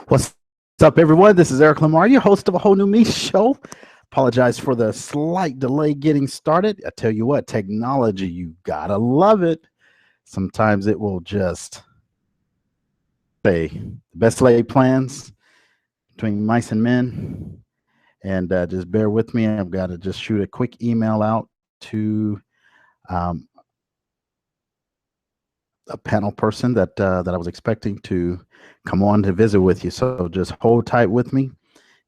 What's up, everyone? This is Eric Lamar, your host of a whole new me show. Apologize for the slight delay getting started. I tell you what, technology, you gotta love it. Sometimes it will just say the best laid plans between mice and men. And just bear with me. I've got to just shoot a quick email out to um, a panel person that I was expecting to come on to visit with you. So just hold tight with me,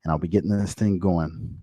and I'll be getting this thing going.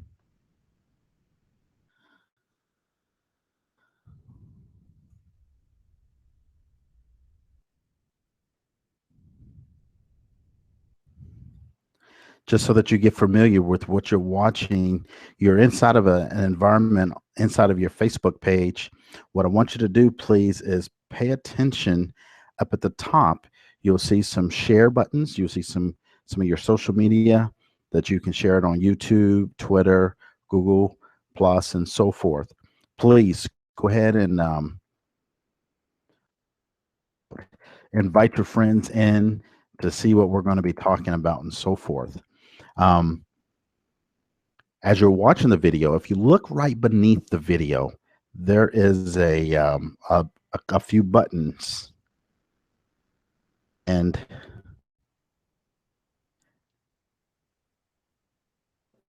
Just so that you get familiar with what you're watching. You're inside of an environment inside of your Facebook page. What I want you to do, please, is pay attention up at the top. You'll see some share buttons. You'll see some of your social media that you can share it on YouTube, Twitter, Google Plus, and so forth. Please go ahead and invite your friends in to see what we're going to be talking about and so forth. Um, as you're watching the video, if you look right beneath the video, there is a few buttons, and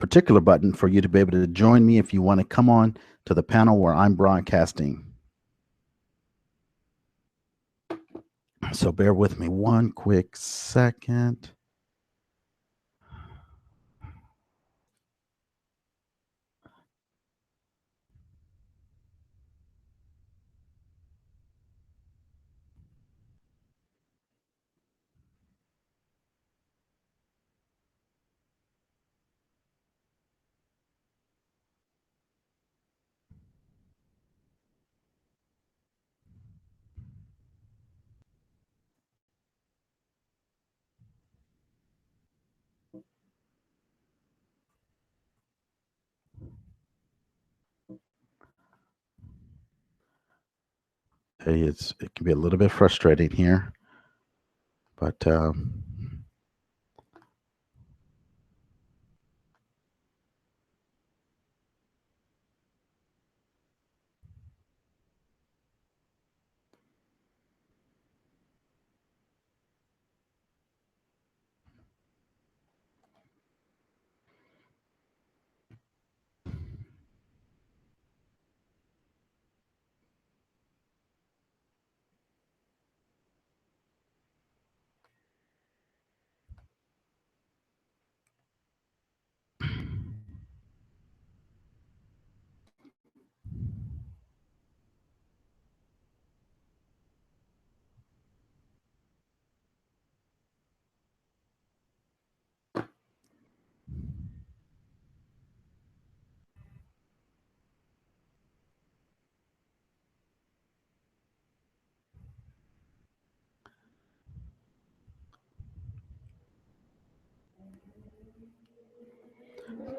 particular button for you to be able to join me if you want to come on to the panel where I'm broadcasting. So bear with me one quick second. Hey, it can be a little bit frustrating here, but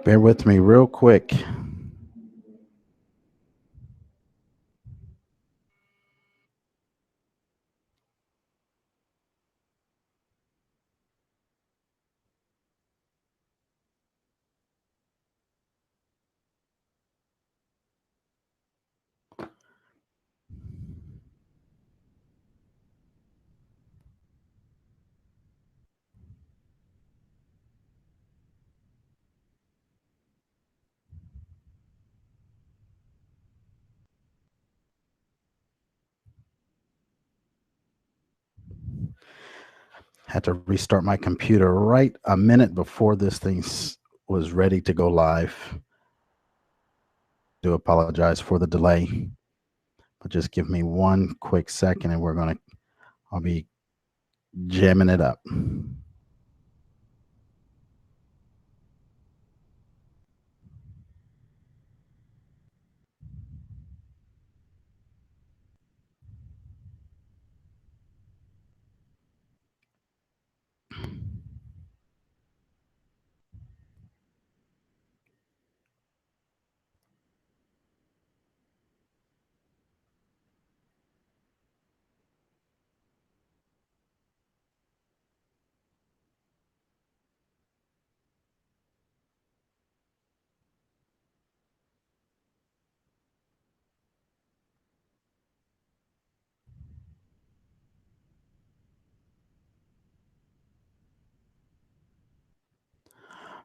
bear with me real quick. Had to restart my computer right a minute before this thing was ready to go live. Do apologize for the delay, but just give me one quick second and I'll be jamming it up.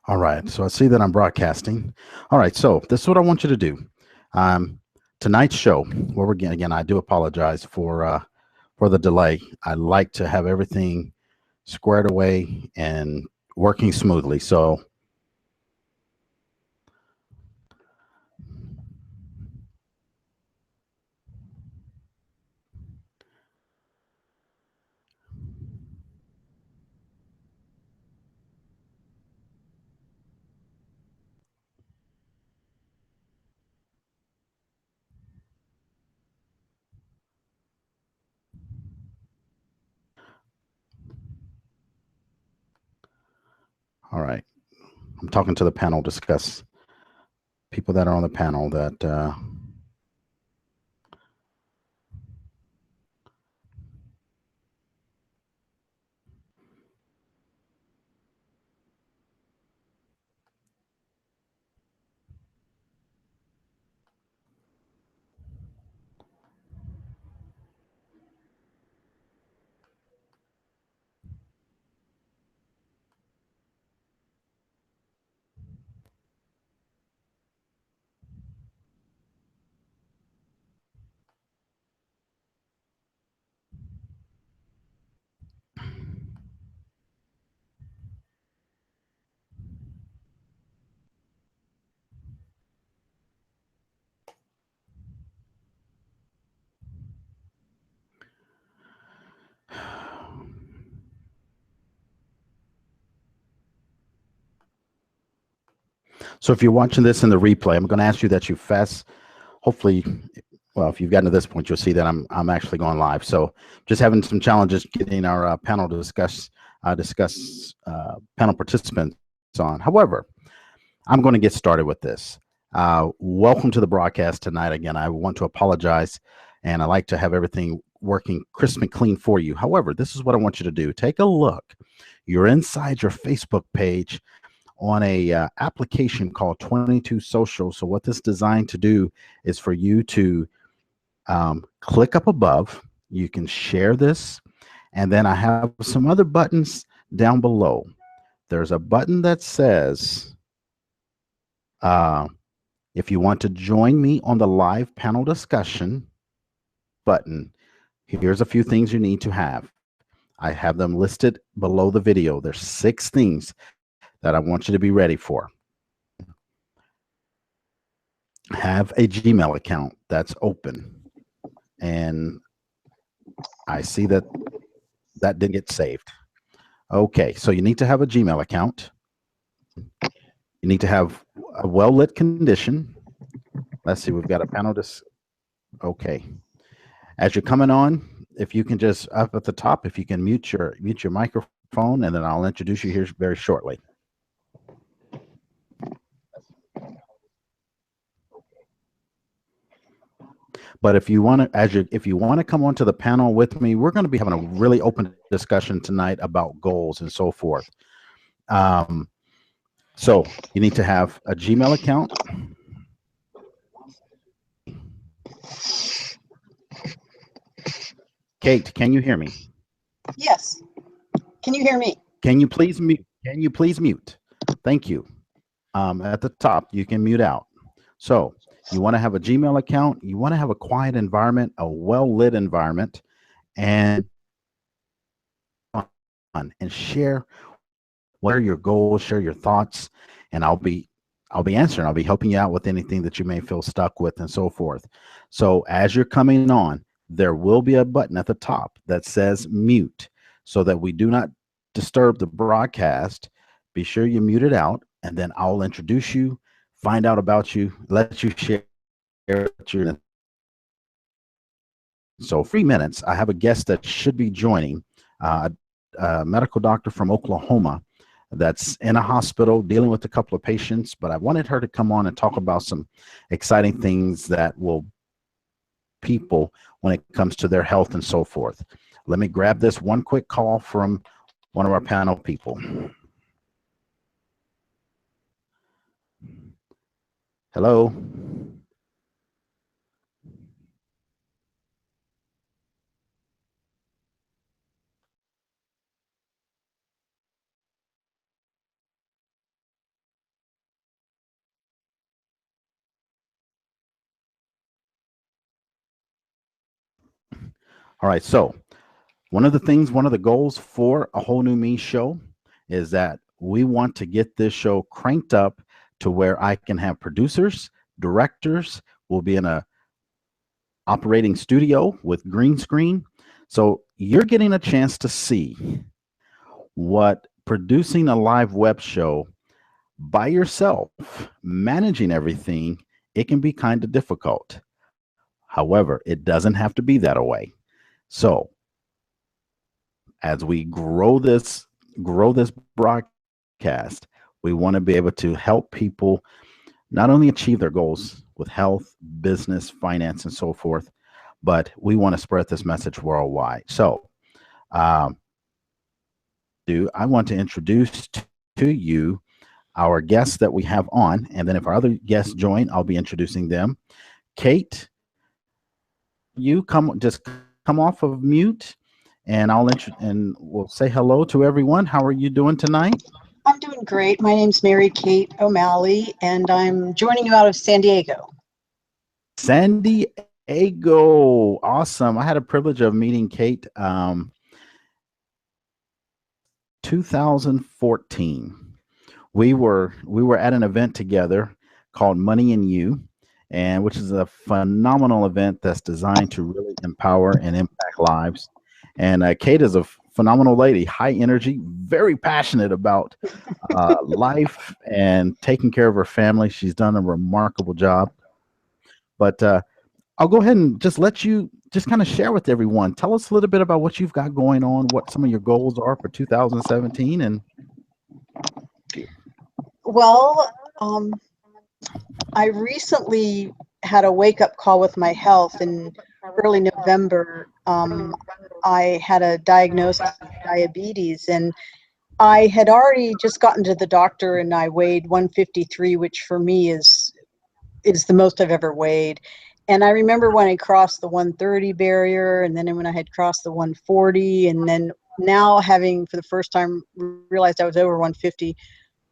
All right. So I see that I'm broadcasting. All right. So this is what I want you to do. Um, Tonight's show, where we're again, I do apologize for the delay. I like to have everything squared away and working smoothly. So, all right. I'm talking to the panel, discuss people that are on the panel that so if you're watching this in the replay, I'm going to ask you that you fast. Hopefully, well, if you've gotten to this point, you'll see that I'm actually going live. So just having some challenges getting our panel to discuss panel participants on. However, I'm going to get started with this. Welcome to the broadcast tonight. Again, I want to apologize, and I like to have everything working crisp and clean for you. However, this is what I want you to do. Take a look. You're inside your Facebook page on a application called 22 Social. So what this is designed to do is for you to click up above. You can share this, and then I have some other buttons down below. There's a button that says, if you want to join me on the live panel discussion button, here's a few things you need to have. I have them listed below the video. There's 6 things that I want you to be ready for. Have a Gmail account that's open. And I see that that didn't get saved. Okay, so you need to have a Gmail account. You need to have a well-lit condition. Let's see, we've got a panel. Okay. As you're coming on, if you can just up at the top, if you can mute your microphone, and then I'll introduce you here very shortly. But if you want to, if you want to come onto the panel with me, we're going to be having a really open discussion tonight about goals and so forth. So you need to have a Gmail account. Kate, can you hear me? Yes. Can you hear me? Can you please mute? Can you please mute? Thank you. At the top, you can mute out. So you want to have a Gmail account. You want to have a quiet environment, a well-lit environment, and share what are your goals, share your thoughts, and I'll be answering. I'll be helping you out with anything that you may feel stuck with and so forth. So as you're coming on, there will be a button at the top that says mute so that we do not disturb the broadcast. Be sure you mute it out, and then I'll introduce you, find out about you, let you share your. So 3 minutes, I have a guest that should be joining, a medical doctor from Oklahoma that's in a hospital dealing with a couple of patients, but I wanted her to come on and talk about some exciting things that will people when it comes to their health and so forth. Let me grab this one quick call from one of our panel people. Hello. All right. So one of the goals for a whole new me show is that we want to get this show cranked up to where I can have producers, directors. We'll be in a operating studio with green screen. So you're getting a chance to see what producing a live web show by yourself, managing everything, it can be kind of difficult. However, it doesn't have to be that way. So as we grow this broadcast, we want to be able to help people not only achieve their goals with health, business, finance, and so forth, but we want to spread this message worldwide. So, I want to introduce to you our guests that we have on, and then if our other guests join, I'll be introducing them. Kate, you come off of mute, and and we'll say hello to everyone. How are you doing tonight? I'm doing great. My name's Mary Kate O'Malley, and I'm joining you out of San Diego. San Diego, awesome. I had a privilege of meeting Kate 2014. We were at an event together called Money and You, and which is a phenomenal event that's designed to really empower and impact lives. And Kate is a phenomenal lady, high energy, very passionate about life and taking care of her family. She's done a remarkable job. But I'll go ahead and just let you just kind of share with everyone. Tell us a little bit about what you've got going on, what some of your goals are for 2017. And Well, I recently had a wake-up call with my health in early November. I had a diagnosis of diabetes, and I had already just gotten to the doctor, and I weighed 153, which for me is the most I've ever weighed. And I remember when I crossed the 130 barrier, and then when I had crossed the 140, and then now having for the first time realized I was over 150,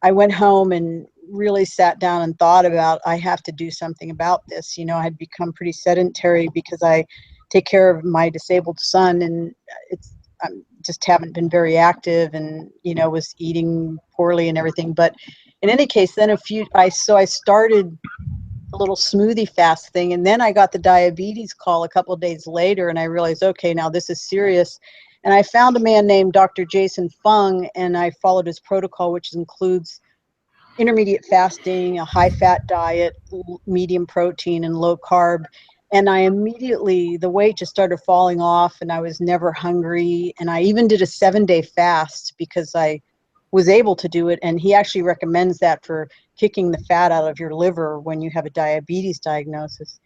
I went home and really sat down and thought about, I have to do something about this. I had become pretty sedentary because I take care of my disabled son, and I just haven't been very active, and was eating poorly and everything. But in any case, then I started a little smoothie fast thing, and then I got the diabetes call a couple of days later, and I realized, okay, now this is serious. And I found a man named Dr. Jason Fung, and I followed his protocol, which includes intermediate fasting, a high-fat diet, medium protein, and low carb. And the weight just started falling off, and I was never hungry. And I even did a 7-day fast because I was able to do it. And he actually recommends that for kicking the fat out of your liver when you have a diabetes diagnosis.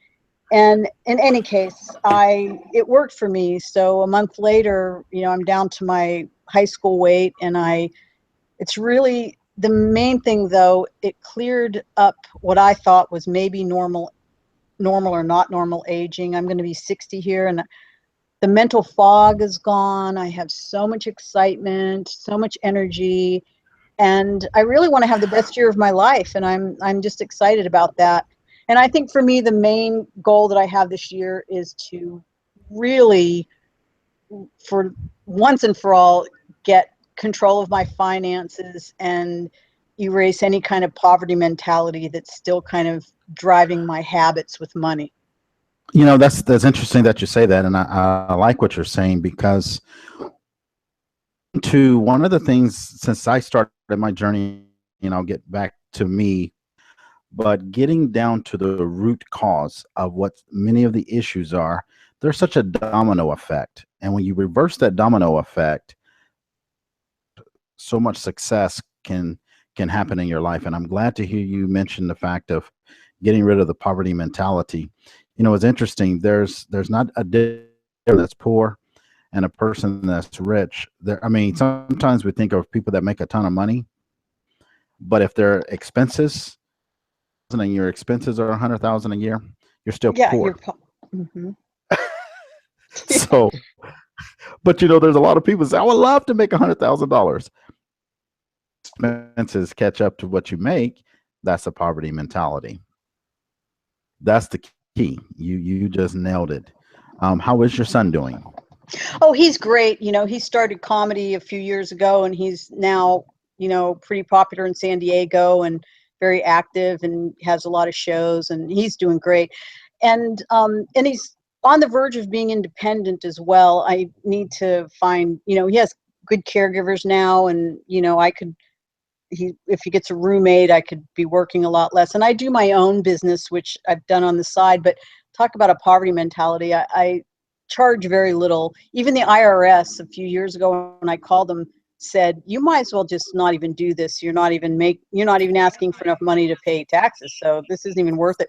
And in any case, it worked for me. So a month later, I'm down to my high school weight, and it's really the main thing, though. It cleared up what I thought was maybe normal or not normal aging. I'm going to be 60 here, and the mental fog is gone. I have so much excitement, so much energy, and I really want to have the best year of my life, and I'm just excited about that. And I think for me, the main goal that I have this year is to really, for once and for all, get control of my finances and erase any kind of poverty mentality that's still kind of driving my habits with money. That's interesting that you say that, and I like what you're saying, because one of the things since I started my journey, I'll get back to me, but getting down to the root cause of what many of the issues are, there's such a domino effect. And when you reverse that domino effect, so much success can happen in your life. And I'm glad to hear you mention the fact of getting rid of the poverty mentality. It's interesting. There's not a difference that's poor and a person that's rich. Sometimes we think of people that make a ton of money, but if their expenses and your expenses are 100,000 a year, you're still poor. Mm-hmm. So, but there's a lot of people say, I would love to make $100,000. Expenses catch up to what you make. That's a poverty mentality. That's the key. You just nailed it. How is your son doing? Oh, he's great. You know, he started comedy a few years ago, and he's now, you know, pretty popular in San Diego and very active and has a lot of shows, and he's doing great. And he's on the verge of being independent as well. I need to find, you know, he has good caregivers now, and you know, I could he if he gets a roommate, I could be working a lot less. And I do my own business, which I've done on the side. But talk about a poverty mentality. I charge very little. Even the IRS a few years ago when I called them said, you might as well just not even do this. You're not even asking for enough money to pay taxes. So this isn't even worth it.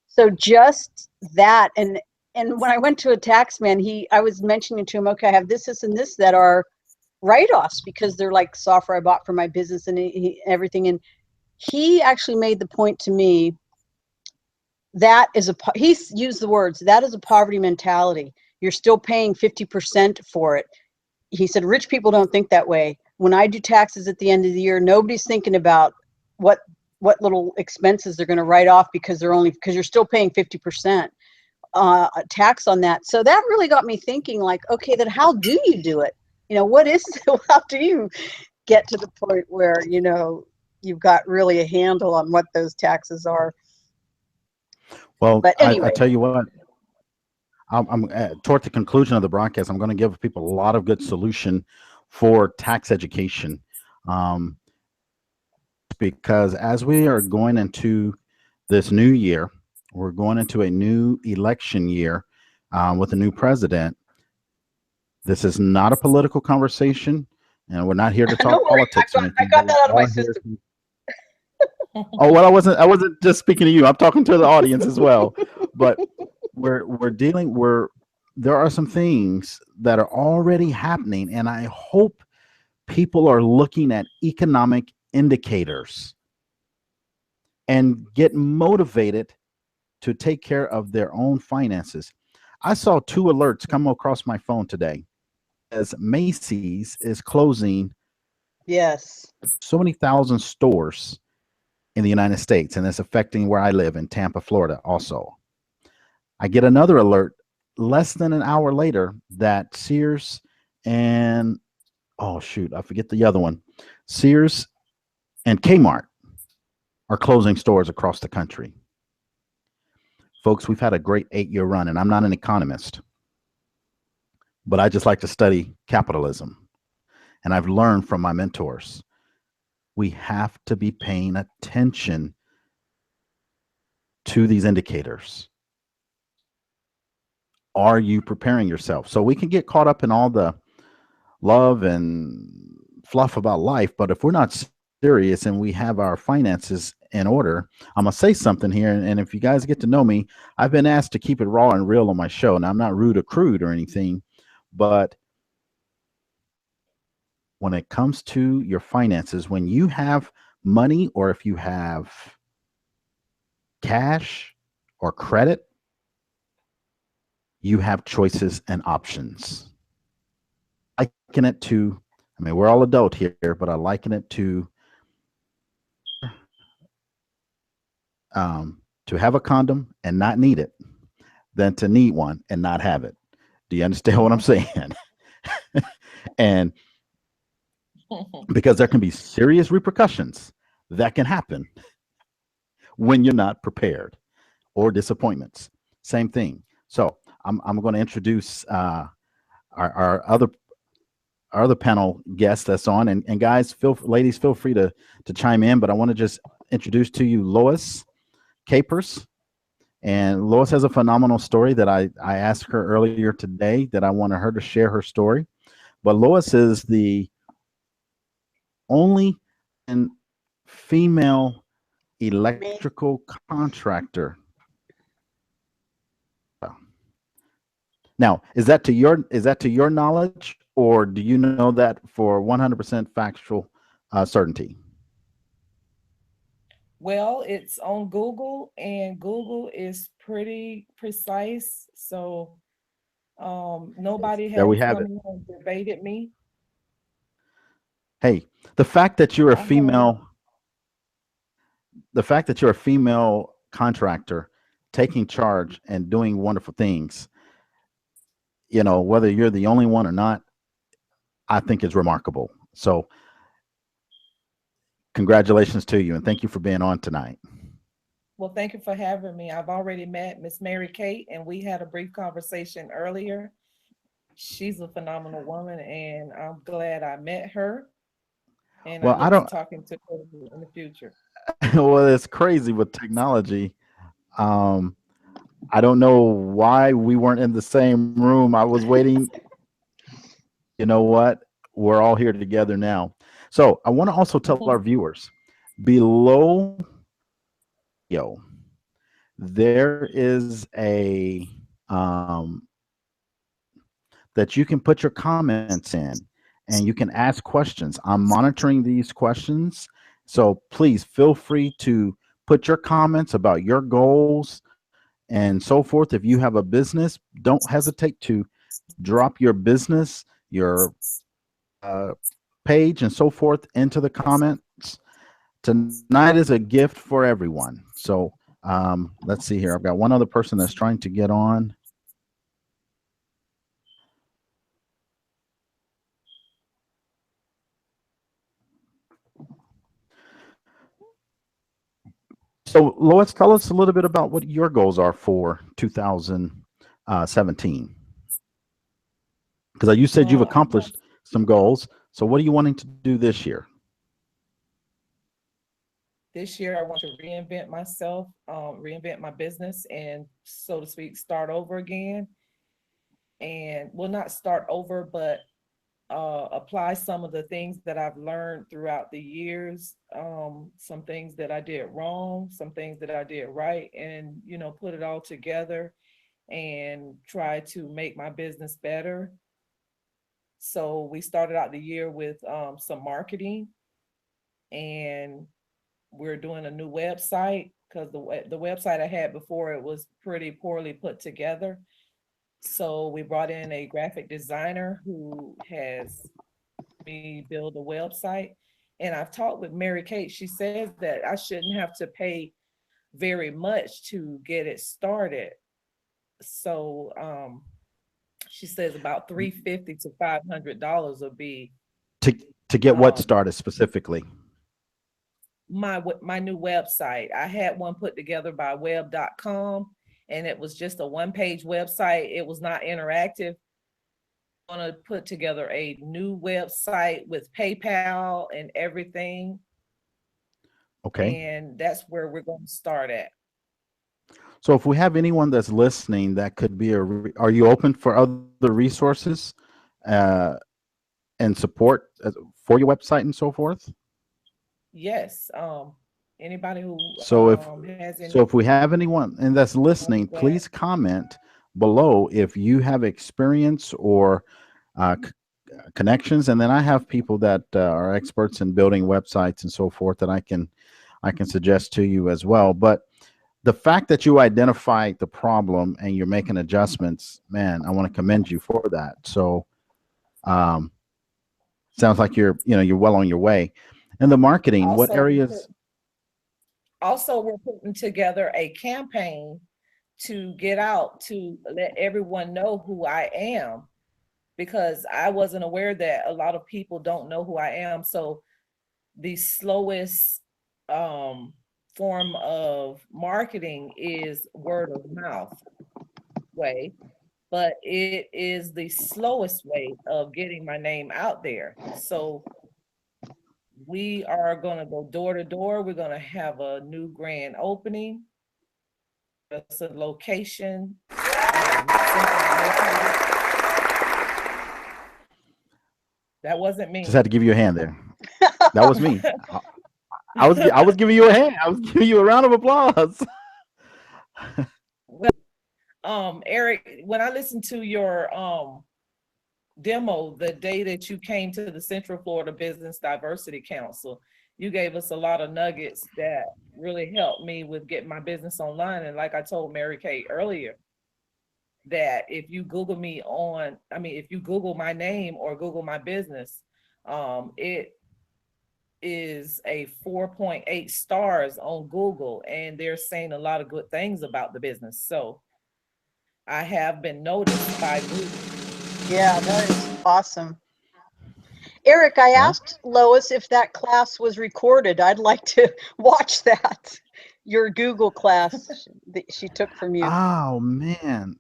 So just that, and when I went to a tax man, I was mentioning to him, okay, I have this, and this that are write-offs because they're like software I bought for my business and everything. And he actually made the point to me that he used the words, that is a poverty mentality. You're still paying 50% for it. He said, rich people don't think that way. When I do taxes at the end of the year, nobody's thinking about what little expenses they're going to write off because you're still paying 50% tax on that. So that really got me thinking, like, okay, then how do you do it? You know, how do you get to the point where, you know, you've got really a handle on what those taxes are? Well, But anyway. I tell you what, I'm toward the conclusion of the broadcast. I'm going to give people a lot of good solution for tax education, um, because as we are going into this new year, we're going into a new election year with a new president. This is not a political conversation, and we're not here to talk politics or anything. I got that out of my system. Oh well, I wasn't just speaking to you. I'm talking to the audience as well. But there are some things that are already happening, and I hope people are looking at economic indicators and get motivated to take care of their own finances. I saw 2 alerts come across my phone today as Macy's is closing so many thousand stores in the United States, and it's affecting where I live in Tampa, Florida also. I get another alert less than an hour later that Sears and oh shoot, I forget the other one. Sears and Kmart are closing stores across the country. Folks, we've had a great 8-year run, and I'm not an economist, but I just like to study capitalism. And I've learned from my mentors, we have to be paying attention to these indicators. Are you preparing yourself? So we can get caught up in all the love and fluff about life, but if we're not serious and we have our finances in order, I'm gonna say something here, and if you guys get to know me, I've been asked to keep it raw and real on my show, and I'm not rude or crude or anything, but when it comes to your finances, when you have money or if you have cash or credit, you have choices and options. I liken it to, I mean, we're all adult here, but I liken it to have a condom and not need it than to need one and not have it. Do you understand what I'm saying? And because there can be serious repercussions that can happen when you're not prepared, or disappointments. Same thing. So I'm going to introduce our other panel guest that's on, and guys, ladies, feel free to chime in. But I want to just introduce to you Lois Capers. And Lois has a phenomenal story that I asked her earlier today that I wanted her to share her story. But Lois is the only female electrical contractor. Now, is that to your knowledge, or do you know that for 100% factual certainty? Well, it's on Google, and Google is pretty precise. So nobody has come in and debated me. Hey, the fact that you're a female contractor taking charge and doing wonderful things, whether you're the only one or not, I think is remarkable. So congratulations to you, and thank you for being on tonight. Well, thank you for having me. I've already met Miss Mary Kate, and we had a brief conversation earlier. She's a phenomenal woman, and I'm glad I met her. And I Well, I look to don't. talking to her in the future. Well, it's crazy with technology. Um, I don't know why we weren't in the same room. I was waiting. You know what? We're all here together now. So I want to also tell our viewers below, yo, there is a that you can put your comments in and you can ask questions. I'm monitoring these questions. So please feel free to put your comments about your goals and so forth. If you have a business, don't hesitate to drop your business, your page, and so forth into the comments. Tonight is a gift for everyone. So let's see here. I've got one other person that's trying to get on. So Lois, tell us a little bit about what your goals are for 2017. Because you said you've accomplished some goals. So what are you wanting to do this year? This year, I want to reinvent myself, reinvent my business, and so to speak, start over again. And well, not start over, but apply some of the things that I've learned throughout the years, some things that I did wrong, some things that I did right, and put it all together and try to make my business better. So we started out the year with some marketing, and we're doing a new website because the website I had before, it was pretty poorly put together. So we brought in a graphic designer who has me build a website. And I've talked with Mary Kate. She says that I shouldn't have to pay very much to get it started. So she says about $350 to $500 will be to get what started specifically. My new website. I had one put together by web.com, and it was just a one-page website. It was not interactive. I want to put together a new website with PayPal and everything. Okay. And that's where we're going to start at. So if we have anyone that's listening, that could be are you open for other resources and support for your website and so forth? Yes. Anybody who so if has any, so if we have anyone and that's listening, please comment below if you have experience or connections. And then I have people that are experts in building websites and so forth that I can suggest to you as well. But the fact that you identified the problem and you're making adjustments, man, I want to commend you for that. So sounds like you're well on your way. And the marketing, also, what areas? Also, we're putting together a campaign to get out to let everyone know who I am, because I wasn't aware that a lot of people don't know who I am. So the slowest form of marketing is word of mouth way, but it is the slowest way of getting my name out there. So we are going to go door to door. We're going to have a new grand opening. It's a location. That wasn't me. Just had to give you a hand there. That was me. I was giving you a hand. I was giving you a round of applause. Well, Eric, when I listened to your demo the day that you came to the Central Florida Business Diversity Council, you gave us a lot of nuggets that really helped me with getting my business online. And like I told Mary Kate earlier, that if you Google me if you Google my name or Google my business, it is a 4.8 stars on Google, and they're saying a lot of good things about the business. So I have been noticed by Google. Yeah, that is awesome. Eric, I Well, asked Lois if that class was recorded. I'd like to watch that. Your Google class that she took from you. oh man.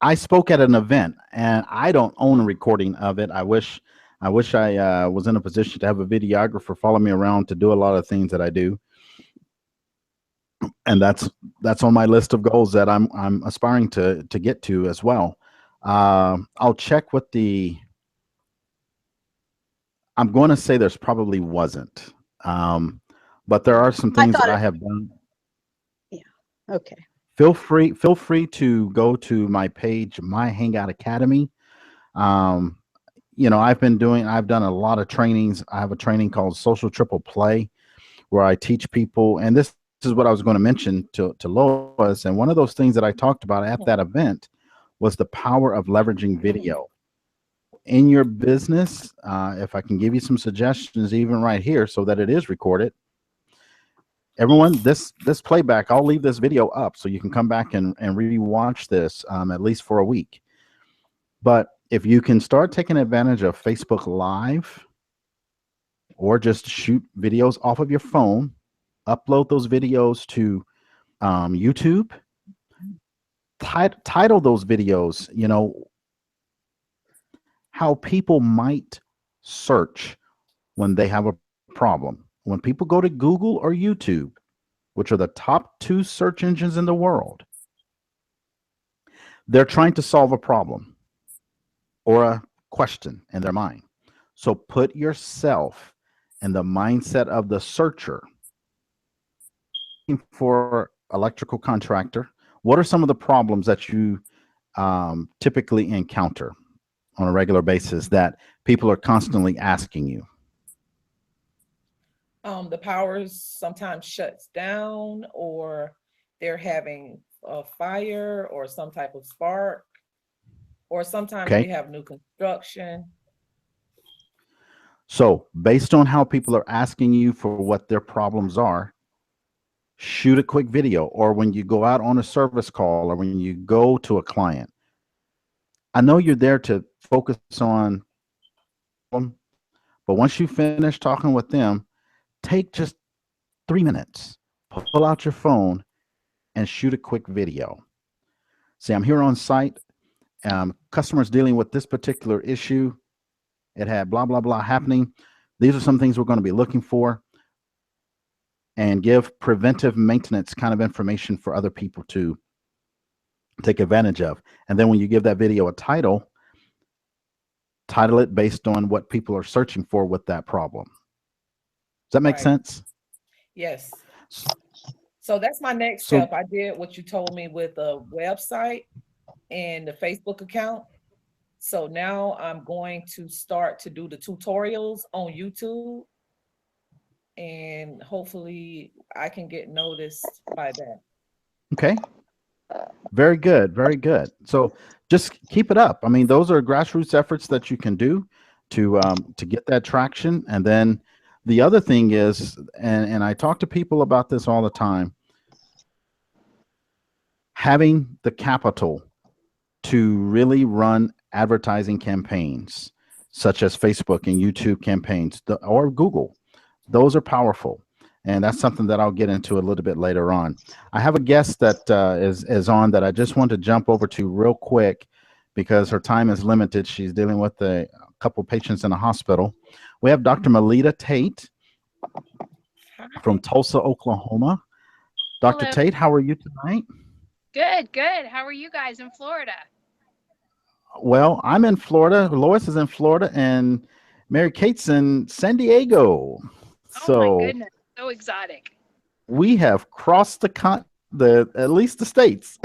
I spoke at an event and I don't own a recording of it. I wish I was in a position to have a videographer follow me around to do a lot of things that I do. And that's on my list of goals that I'm aspiring to get to as well. I'll check with the. I'm going to say there's probably wasn't, but there are some I things thought that I it, have done. yeah, okay. Feel free to go to my page, My Hangout Academy. Um, I've done a lot of trainings. I have a training called Social Triple Play where I teach people, and this is what I was going to mention to Lois. And one of those things that I talked about at that event was the power of leveraging video in your business. If I can give you some suggestions, even right here, so that it is recorded. Everyone, this playback, I'll leave this video up so you can come back and rewatch this at least for a week. But if you can start taking advantage of Facebook Live or just shoot videos off of your phone, upload those videos to YouTube, title those videos, how people might search when they have a problem. When people go to Google or YouTube, which are the top two search engines in the world, they're trying to solve a problem or a question in their mind. So put yourself in the mindset of the searcher. For electrical contractor, what are some of the problems that you typically encounter on a regular basis that people are constantly asking you? The power sometimes shuts down, or they're having a fire or some type of spark, or sometimes we Okay. have new construction. So based on how people are asking you for what their problems are, shoot a quick video. Or when you go out on a service call or when you go to a client, I know you're there to focus on them, but once you finish talking with them, take just 3 minutes, pull out your phone and shoot a quick video. Say, I'm here on site. Customers dealing with this particular issue. It had blah, blah, blah happening. These are some things we're going to be looking for, and give preventive maintenance kind of information for other people to take advantage of. And then when you give that video a title it based on what people are searching for with that problem. Does that make Right. sense? Yes. So that's my next So, step. I did what you told me with a website and the Facebook account. So now I'm going to start to do the tutorials on YouTube, and hopefully I can get noticed by that. okay. Very good. Very good. So just keep it up. I mean, those are grassroots efforts that you can do to get that traction. And then the other thing is, and I talk to people about this all the time, having the capital to really run advertising campaigns such as Facebook and YouTube campaigns or Google. Those are powerful. And that's something that I'll get into a little bit later on. I have a guest that is on that I just want to jump over to real quick because her time is limited. She's dealing with a couple patients in a hospital. We have Dr. Melita Tate from Tulsa, Oklahoma. Dr. Hello. Tate, how are you tonight? Good, good. How are you guys in Florida? Well, I'm in Florida. Lois is in Florida, and Mary Kate's in San Diego. Oh my So goodness, so exotic. we have crossed at least the states.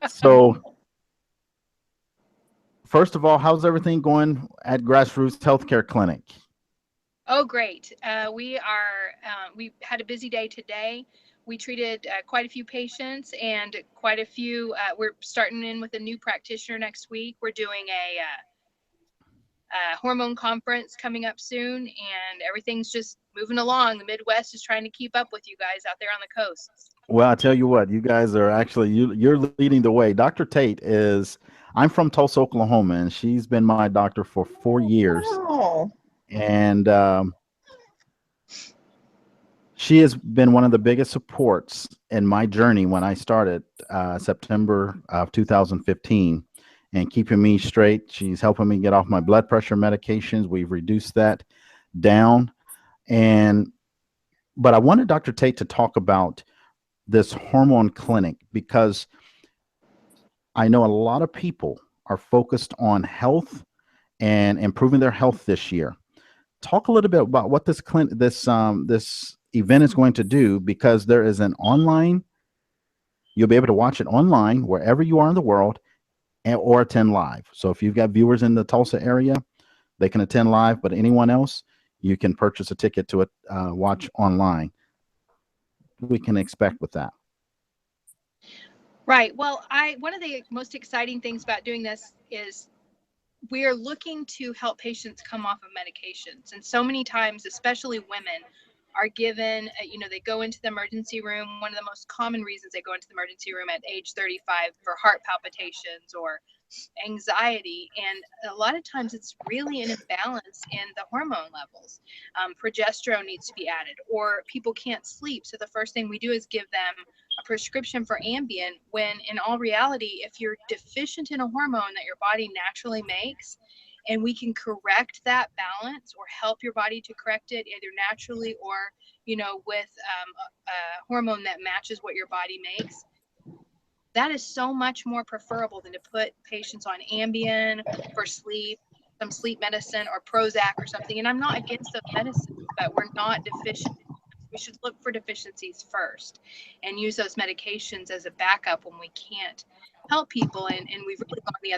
So first of all, how's everything going at Grassroots Healthcare Clinic? Oh, great. We had a busy day today. We treated quite a few patients and quite a few. We're starting in with a new practitioner next week. We're doing a hormone conference coming up soon, and everything's just moving along. The Midwest is trying to keep up with you guys out there on the coasts. Well, I tell you what, you guys are actually you're leading the way. Dr. Tate is I'm from Tulsa, Oklahoma, and she's been my doctor for 4 years. Wow. And she has been one of the biggest supports in my journey when I started September of 2015 and keeping me straight. She's helping me get off my blood pressure medications. We've reduced that down. But I wanted Dr. Tate to talk about this hormone clinic because I know a lot of people are focused on health and improving their health this year. Talk a little bit about what this this event is going to do, because there is an online, you'll be able to watch it online wherever you are in the world, or attend live. So if you've got viewers in the Tulsa area, they can attend live, but anyone else, you can purchase a ticket to watch online. We can expect with that. Right. Well, one of the most exciting things about doing this is we are looking to help patients come off of medications. And so many times, especially women, are given, they go into the emergency room. One of the most common reasons they go into the emergency room at age 35 for heart palpitations or anxiety. And a lot of times it's really an imbalance in the hormone levels. Progesterone needs to be added, or people can't sleep. So the first thing we do is give them a prescription for Ambien, when in all reality, if you're deficient in a hormone that your body naturally makes, and we can correct that balance or help your body to correct it either naturally or, with a hormone that matches what your body makes, that is so much more preferable than to put patients on Ambien for sleep, some sleep medicine or Prozac or something. And I'm not against those medicines, but we're not deficient. We should look for deficiencies first and use those medications as a backup when we can't help people. And we've really gone the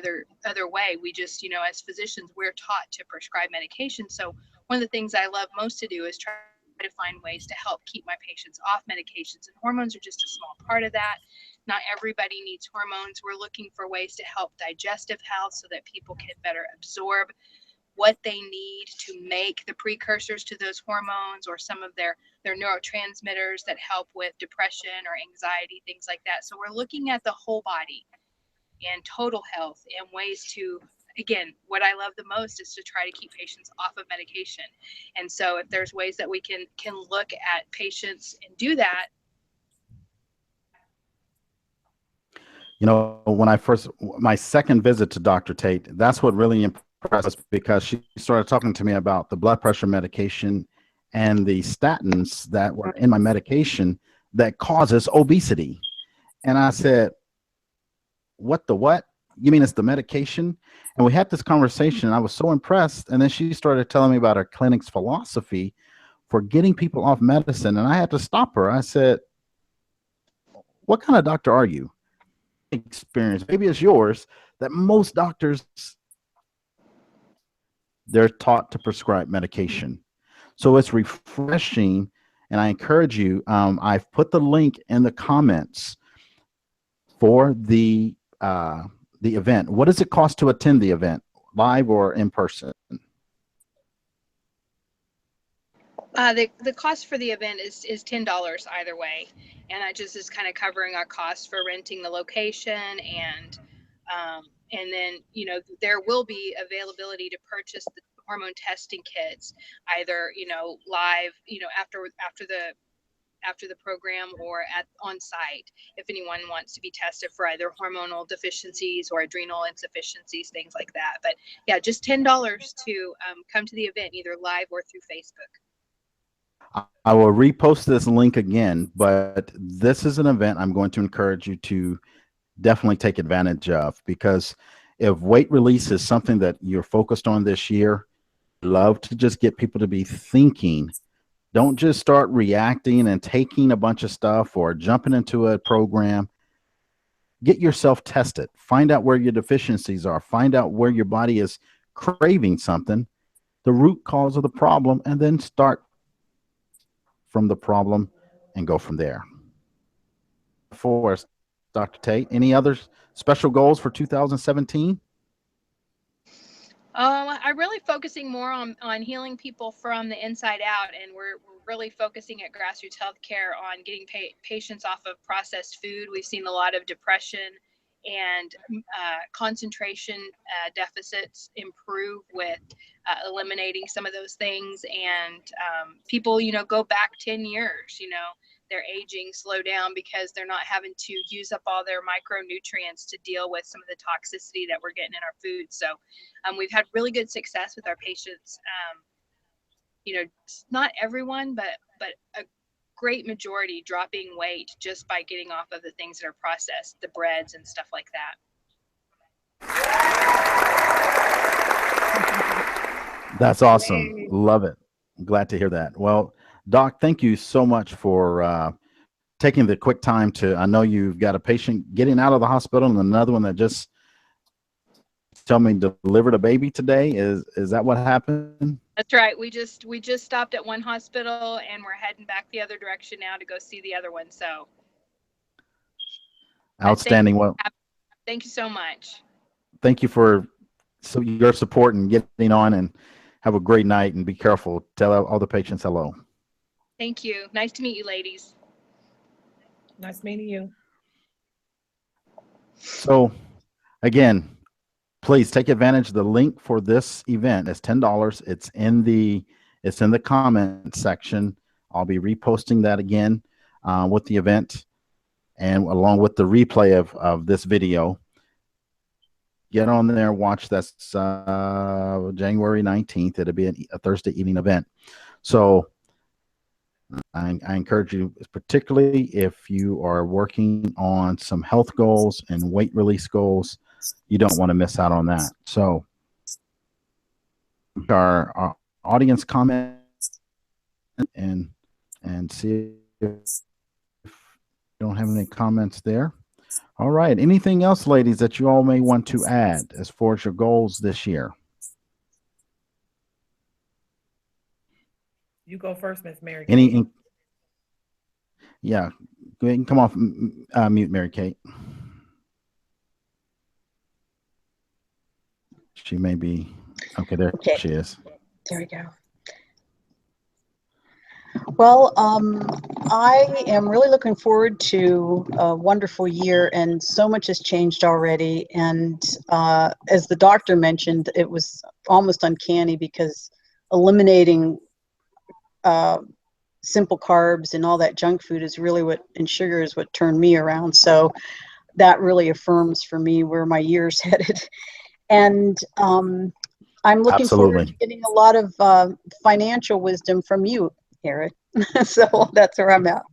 other way. We just, as physicians, we're taught to prescribe medication. So one of the things I love most to do is try to find ways to help keep my patients off medications. And hormones are just a small part of that. Not everybody needs hormones. We're looking for ways to help digestive health so that people can better absorb what they need to make the precursors to those hormones, or some of their neurotransmitters that help with depression or anxiety, things like that. So we're looking at the whole body and total health and ways to, again, what I love the most is to try to keep patients off of medication. And so if there's ways that we can look at patients and do that. When my second visit to Dr. Tate, that's what really impressed us, because she started talking to me about the blood pressure medication and the statins that were in my medication that causes obesity. And I said, what? You mean it's the medication? And we had this conversation, and I was so impressed. And then she started telling me about her clinic's philosophy for getting people off medicine. And I had to stop her. I said, what kind of doctor are you? Experience, maybe it's yours, that most doctors, they're taught to prescribe medication. So it's refreshing, and I encourage you, I've put the link in the comments for the event. What does it cost to attend the event, live or in person? The cost for the event is $10 either way, and that just is kind of covering our costs for renting the location, and then there will be availability to purchase the hormone testing kits either live after the program or on site if anyone wants to be tested for either hormonal deficiencies or adrenal insufficiencies, things like that. But yeah, just $10 to come to the event either live or through Facebook. I will repost this link again, but this is an event I'm going to encourage you to definitely take advantage of, because if weight release is something that you're focused on this year, I'd love to just get people to be thinking. Don't just start reacting and taking a bunch of stuff or jumping into a program. Get yourself tested. Find out where your deficiencies are. Find out where your body is craving something, the root cause of the problem, and then start from the problem and go from there. For us, Dr. Tate, any other special goals for 2017? I'm really focusing more on healing people from the inside out, and we're really focusing at Grassroots Healthcare on getting patients off of processed food. We've seen a lot of depression and concentration deficits improve with eliminating some of those things. And people, go back 10 years, their aging slow down because they're not having to use up all their micronutrients to deal with some of the toxicity that we're getting in our food. So we've had really good success with our patients. Not everyone, but a great majority dropping weight just by getting off of the things that are processed, the breads and stuff like that. That's awesome. Love it. Glad to hear that. Well, Doc, thank you so much for taking the quick time to, I know you've got a patient getting out of the hospital and another one that just tell me delivered a baby today. Is that what happened? That's right. We just stopped at one hospital and we're heading back the other direction now to go see the other one. So outstanding. Well, thank you so much. Thank you for your support and getting on, and have a great night and be careful. Tell all the patients hello. Thank you. Nice to meet you, ladies. Nice meeting you. So again, please take advantage of the link for this event. It's $10. It's in the comment section. I'll be reposting that again with the event and along with the replay of this video. Get on there, watch. That's January 19th. It'll be a Thursday evening event. So I encourage you, particularly if you are working on some health goals and weight release goals, you don't want to miss out on that. So our audience comment and see if you don't have any comments there. All right. Anything else, ladies, that you all may want to add as far as your goals this year? You go first, Miss Mary. Yeah, go ahead and come off mute, Mary Kate. She may be okay. There she is. There we go. Well, I am really looking forward to a wonderful year, and so much has changed already. And as the doctor mentioned, it was almost uncanny because eliminating simple carbs and all that junk food is really and sugar is what turned me around. So that really affirms for me where my year's headed. And I'm looking forward to getting a lot of financial wisdom from you, Eric. So that's where I'm at.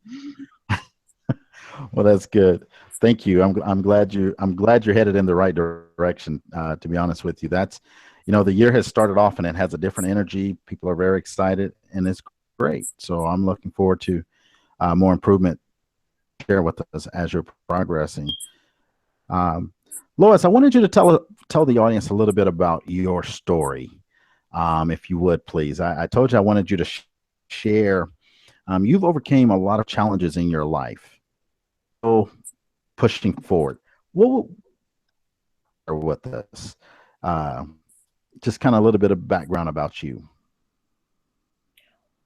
Well, that's good. Thank you. I'm glad you're headed in the right direction. To be honest with you, that's, the year has started off and it has a different energy. People are very excited and it's great. So I'm looking forward to more improvement. Share with us as you're progressing. Lois, I wanted you to tell the audience a little bit about your story, if you would, please. I told you I wanted you to share. You've overcame a lot of challenges in your life. So pushing forward, what with this? Just kind of a little bit of background about you.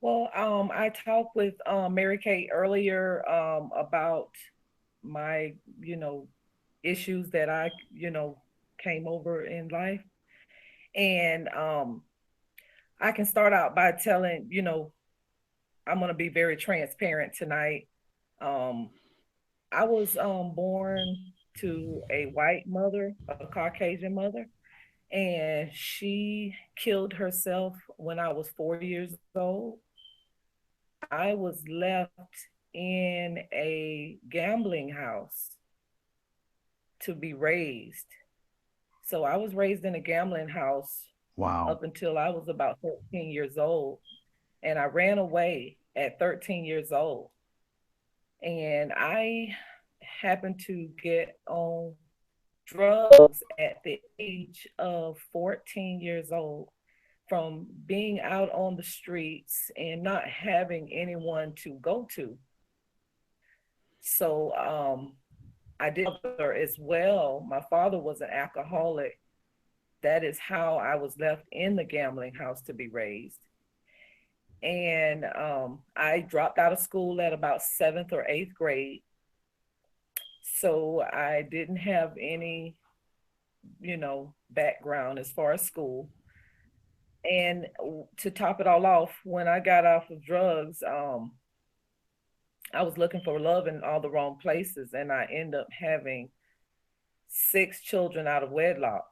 Well, I talked with Mary Kate earlier about my, issues that I, came over in life. And I can start out by telling, I'm going to be very transparent tonight. I was born to a white mother, a Caucasian mother, and she killed herself when I was 4 years old. I was left in a gambling house to be raised. So I was raised in a gambling house. Wow. Up until I was about 13 years old. And I ran away at 13 years old. And I happened to get on drugs at the age of 14 years old from being out on the streets and not having anyone to go to. So I did as well. My father was an alcoholic. That is how I was left in the gambling house to be raised. And I dropped out of school at about 7th or 8th grade. So I didn't have any, background as far as school. And to top it all off, when I got off of drugs, I was looking for love in all the wrong places, and I ended up having 6 children out of wedlock.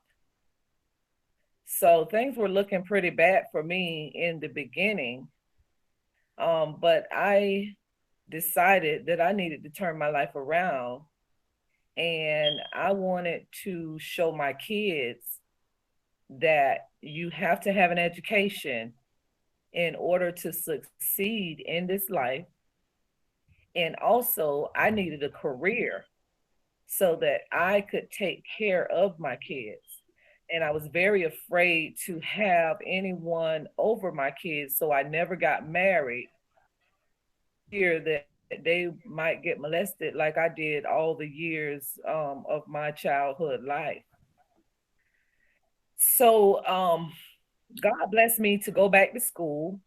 So things were looking pretty bad for me in the beginning. But I decided that I needed to turn my life around, and I wanted to show my kids that you have to have an education in order to succeed in this life. And also, I needed a career so that I could take care of my kids. And I was very afraid to have anyone over my kids, so I never got married. Fear that they might get molested like I did all the years of my childhood life. So God blessed me to go back to school,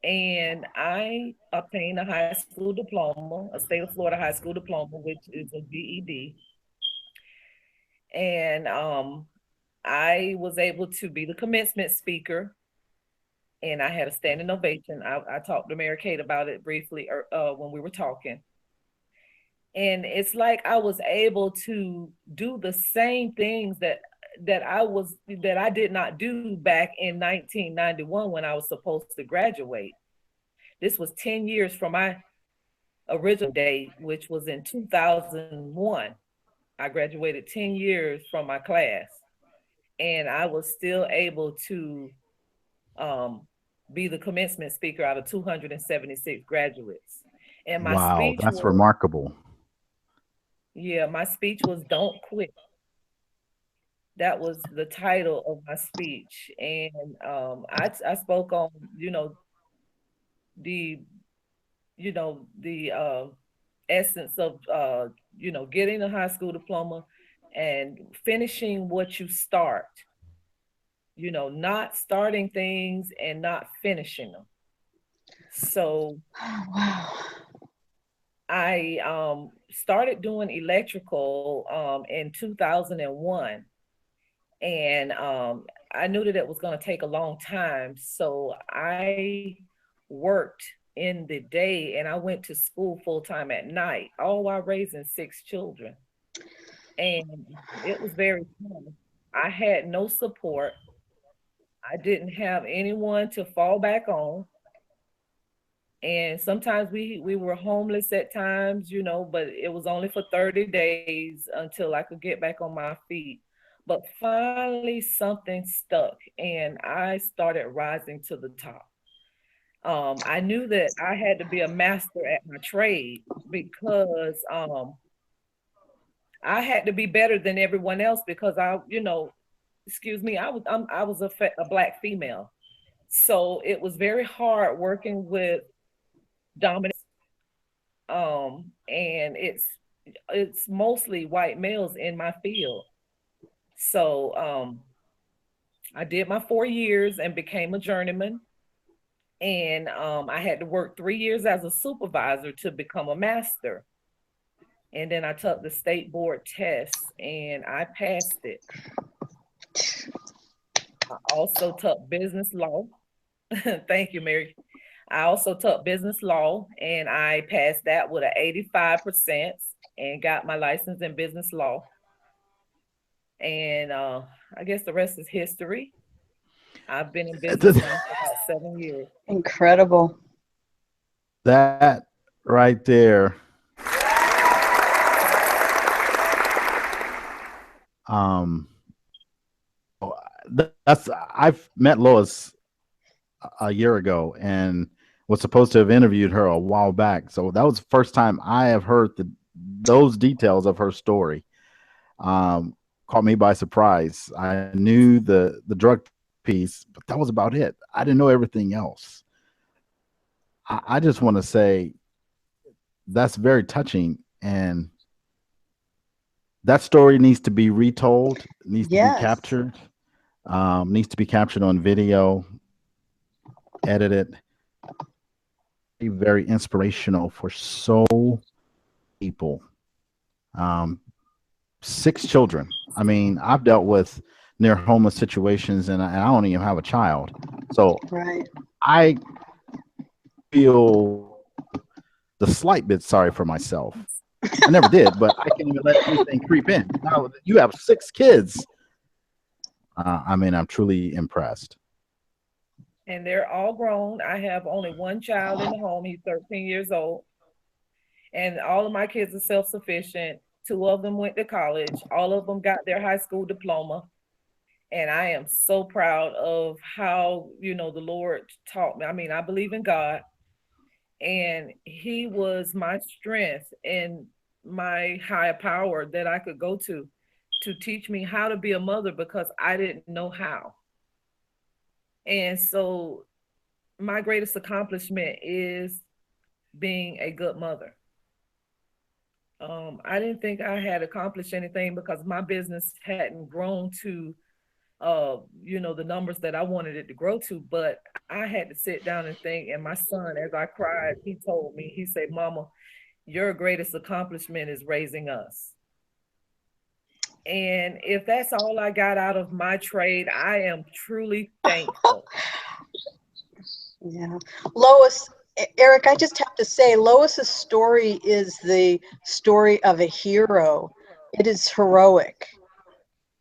and I obtained a high school diploma, a state of Florida high school diploma, which is a GED. And I was able to be the commencement speaker, and I had a standing ovation. I talked to Mary Kate about it briefly when we were talking. And it's like I was able to do the same things that I did not do back in 1991 when I was supposed to graduate. This was 10 years from my original date, which was in 2001. I graduated 10 years from my class, and I was still able to be the commencement speaker out of 276 graduates. And my Wow, speech that's was, remarkable. yeah, my speech was "Don't Quit." That was the title of my speech, and I spoke on the the essence of getting a high school diploma and finishing what you start. Not starting things and not finishing them. So Oh, wow. I started doing electrical in 2001, and I knew that it was going to take a long time. So I worked in the day and I went to school full time at night, all while raising 6 children. And it was very tough. I had no support. I didn't have anyone to fall back on. And sometimes we were homeless at times, but it was only for 30 days until I could get back on my feet. But finally something stuck and I started rising to the top. I knew that I had to be a master at my trade because I had to be better than everyone else because excuse me, I was a black female. So it was very hard working with dominant and it's mostly white males in my field. So I did my 4 years and became a journeyman. And I had to work 3 years as a supervisor to become a master. And then I took the state board test and I passed it. I also took business law. Thank you, Mary. I also took business law and I passed that with an 85% and got my license in business law. And I guess the rest is history. I've been in business now for about 7 years. Incredible. That right there. I've met Lois a year ago and was supposed to have interviewed her a while back. So that was the first time I have heard those details of her story. Caught me by surprise. I knew the drug piece, but that was about it. I didn't know everything else. I just want to say that's very touching, and that story needs to be retold, needs to be captured, needs to be captured on video, edited. Be very inspirational for so people. Um, 6 children. I mean, I've dealt with near homeless situations, and I don't even have a child. So Right. I feel the slight bit sorry for myself. I never did, but I can't even let anything creep in. Now you have 6 kids. I mean, I'm truly impressed. And they're all grown. I have only one child in the home. He's 13 years old. And all of my kids are self-sufficient. 2 of them went to college. All of them got their high school diploma. And I am so proud of how, the Lord taught me. I mean, I believe in God, and He was my strength and my higher power that I could go to teach me how to be a mother, because I didn't know how. And so my greatest accomplishment is being a good mother. I didn't think I had accomplished anything because my business hadn't grown to the numbers that I wanted it to grow to, but I had to sit down and think. And my son, as I cried, he told me, he said, "Mama, your greatest accomplishment is raising us." And if that's all I got out of my trade, I am truly thankful. Yeah. Lois, Eric, I just have to say, Lois's story is the story of a hero. It is heroic.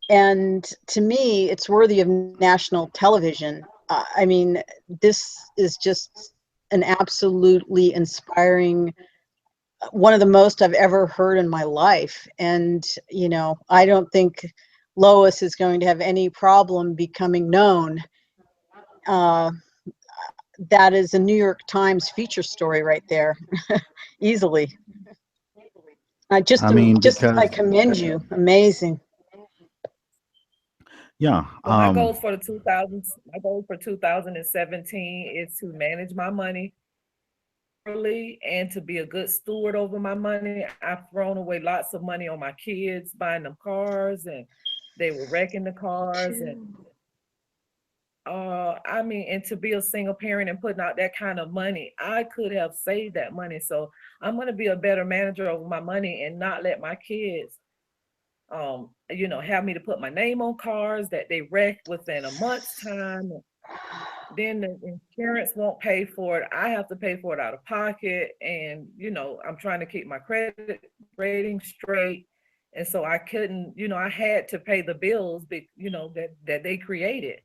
And to me, it's worthy of national television. I mean, this is just an absolutely inspiring, one of the most I've ever heard in my life. And, I don't think Lois is going to have any problem becoming known. That is a New York Times feature story right there, easily. I I mean, I because commend you. Amazing. yeah, Well, my goal for 2017 is to manage my money properly and to be a good steward over my money. I've thrown away lots of money on my kids, buying them cars, and they were wrecking the cars. And I mean, and to be a single parent and putting out that kind of money, I could have saved that money. So I'm going to be a better manager over my money and not let my kids have me to put my name on cars that they wreck within a month's time. Then the insurance won't pay for it. I have to pay for it out of pocket. And, I'm trying to keep my credit rating straight. And so I couldn't, I had to pay the bills, that they created.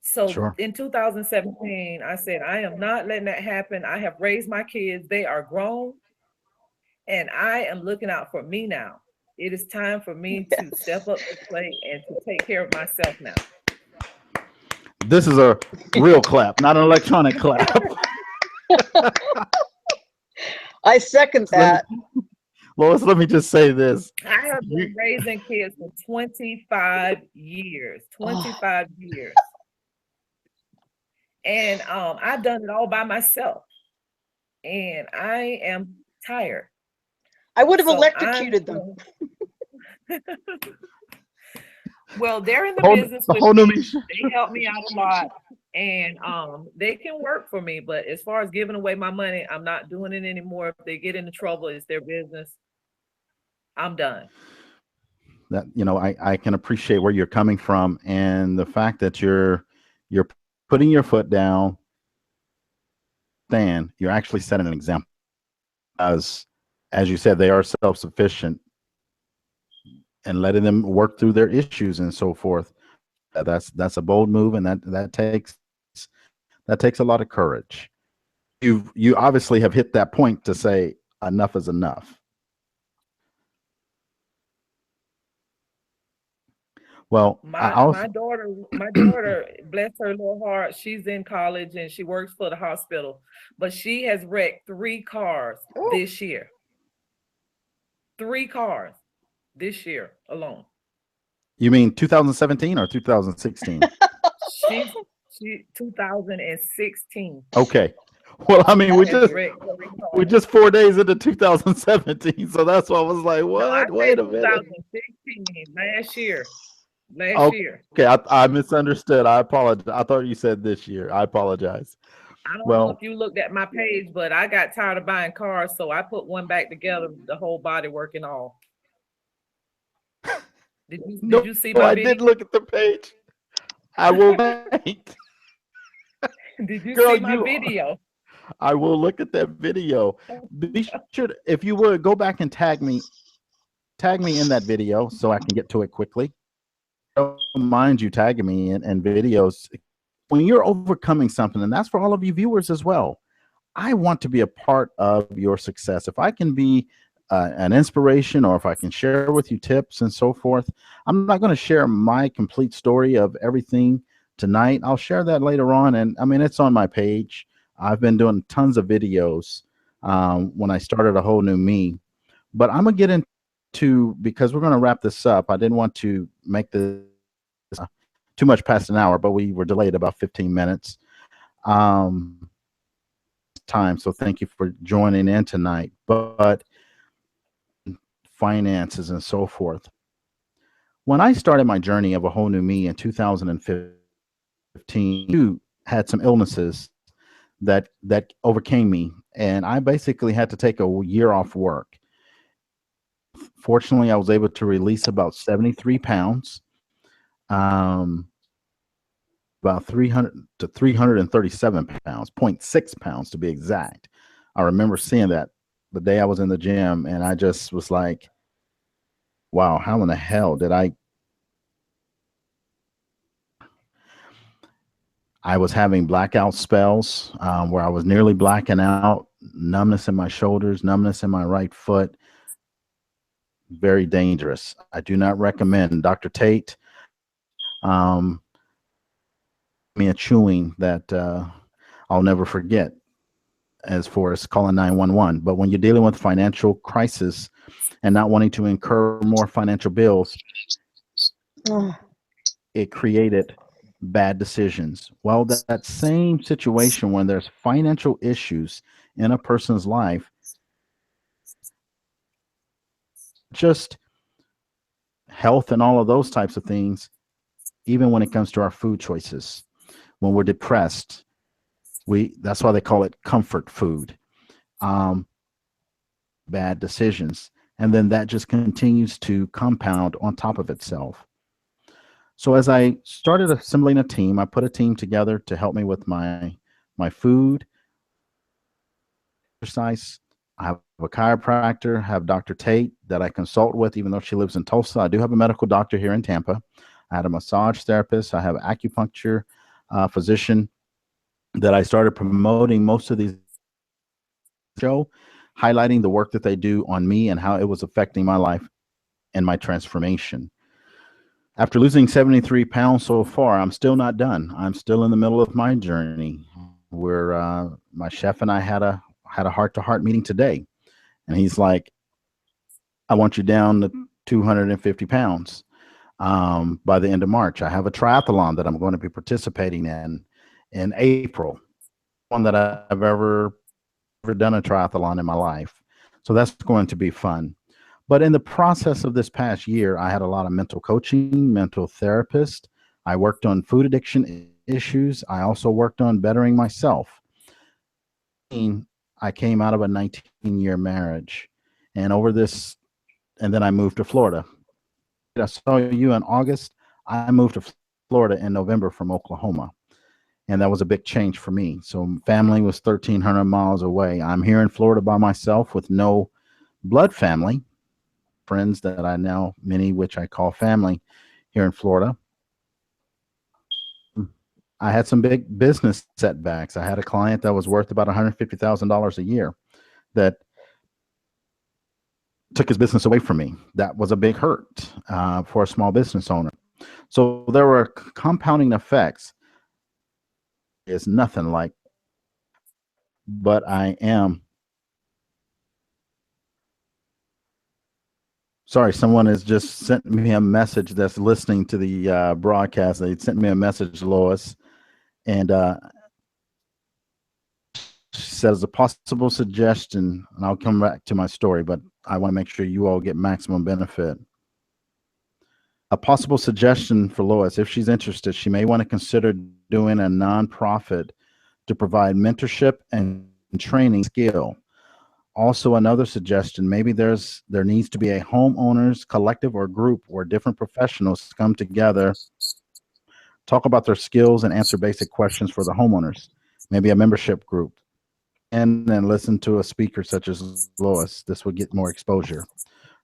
So sure. in 2017, I said, I am not letting that happen. I have raised my kids. They are grown, and I am looking out for me now. It is time for me to step up to the plate and to take care of myself now. This is a real clap, not an electronic clap. I second that. Lois, let me just say this. I have been raising kids for 25 years. 25 years. And I've done it all by myself. And I am tired. I would have electrocuted them. Well, they're in the business with me. They help me out a lot. And they can work for me. But as far as giving away my money, I'm not doing it anymore. If they get into trouble, it's their business. I'm done. That I can appreciate where you're coming from, and the fact that you're putting your foot down, Dan, you're actually setting an example. As you said, they are self-sufficient, and letting them work through their issues and so forth. That's a bold move, and that takes a lot of courage. You obviously have hit that point to say enough is enough. Well, my daughter, bless her little heart, she's in college and she works for the hospital, but she has wrecked 3 cars this year. 3 cars this year alone. You mean 2017 or 2016? She 2016. Okay. Well, I mean, we just 4 days into 2017, so that's why I was like, what? No, wait a minute. 2016, last year. Year. Okay, I misunderstood. I apologize. I thought you said this year. I apologize. I don't know if you looked at my page, but I got tired of buying cars, so I put one back together, the whole body working all. Did you see No, my I video? did look at the page. I will wait. Did you Girl, see my video? I will look at that video. Be sure, if you would, go back and tag me in that video so I can get to it quickly. I don't mind you tagging me in videos. When you're overcoming something, and that's for all of you viewers as well, I want to be a part of your success. If I can be an inspiration, or if I can share with you tips and so forth, I'm not going to share my complete story of everything tonight. I'll share that later on. And I mean, it's on my page. I've been doing tons of videos when I started A Whole New Me. But I'm going to get into, because we're going to wrap this up. I didn't want to make this too much past an hour, but we were delayed about 15 minutes. Time. So thank you for joining in tonight. But finances and so forth. When I started my journey of A Whole New Me in 2015, you had some illnesses that overcame me, and I basically had to take a year off work. Fortunately, I was able to release about 73 pounds, about 300 to 337 pounds, 0.6 pounds to be exact. I remember seeing that the day I was in the gym, and I just was like, wow, how in the hell did I was having blackout spells where I was nearly blacking out, numbness in my shoulders, numbness in my right foot. Very dangerous. I do not recommend. Dr. Tate, me a chewing that I'll never forget, as far as calling 911. But when you're dealing with financial crisis and not wanting to incur more financial bills, it created bad decisions. Well, that same situation, when there's financial issues in a person's life, just health and all of those types of things, even when it comes to our food choices, when we're depressed, that's why they call it comfort food. Bad decisions. And then that just continues to compound on top of itself. So as I started assembling a team, I put a team together to help me with my food, exercise. I have a chiropractor, have Dr. Tate that I consult with, even though she lives in Tulsa. I do have a medical doctor here in Tampa. I had a massage therapist. I have an acupuncture physician that I started promoting most of these show, highlighting the work that they do on me and how it was affecting my life and my transformation. After losing 73 pounds so far, I'm still not done. I'm still in the middle of my journey, where my chef and I had a heart-to-heart meeting today. And he's like, I want you down to 250 pounds by the end of March. I have a triathlon that I'm going to be participating in April, one that I've ever done a triathlon in my life. So that's going to be fun. But in the process of this past year, I had a lot of mental coaching, mental therapist. I worked on food addiction issues. I also worked on bettering myself. I came out of a 19-year marriage, and and then I moved to Florida. I saw you in August. I moved to Florida in November from Oklahoma, and that was a big change for me. So family was 1,300 miles away. I'm here in Florida by myself with no blood family, friends that I now, many which I call family here in Florida. I had some big business setbacks. I had a client that was worth about $150,000 a year that took his business away from me. That was a big hurt for a small business owner. So there were compounding effects. It's nothing like, but I am. Sorry, someone has just sent me a message that's listening to the broadcast. They sent me a message, Lois, and she says a possible suggestion, and I'll come back to my story, but I want to make sure you all get maximum benefit. A possible suggestion for Lois, if she's interested, she may want to consider doing a nonprofit to provide mentorship and training skill. Also, another suggestion, maybe there needs to be a homeowners collective or group where different professionals come together, talk about their skills and answer basic questions for the homeowners. Maybe a membership group, and then listen to a speaker such as Lois. This would get more exposure.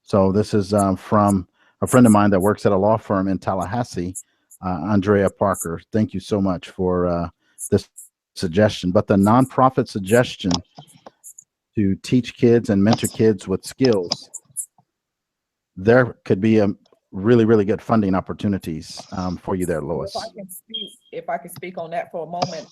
So this is from a friend of mine that works at a law firm in Tallahassee, Andrea Parker. Thank you so much for this suggestion. But the nonprofit suggestion to teach kids and mentor kids with skills, there could be a really, really good funding opportunities for you there, Lois. If I can speak on that for a moment,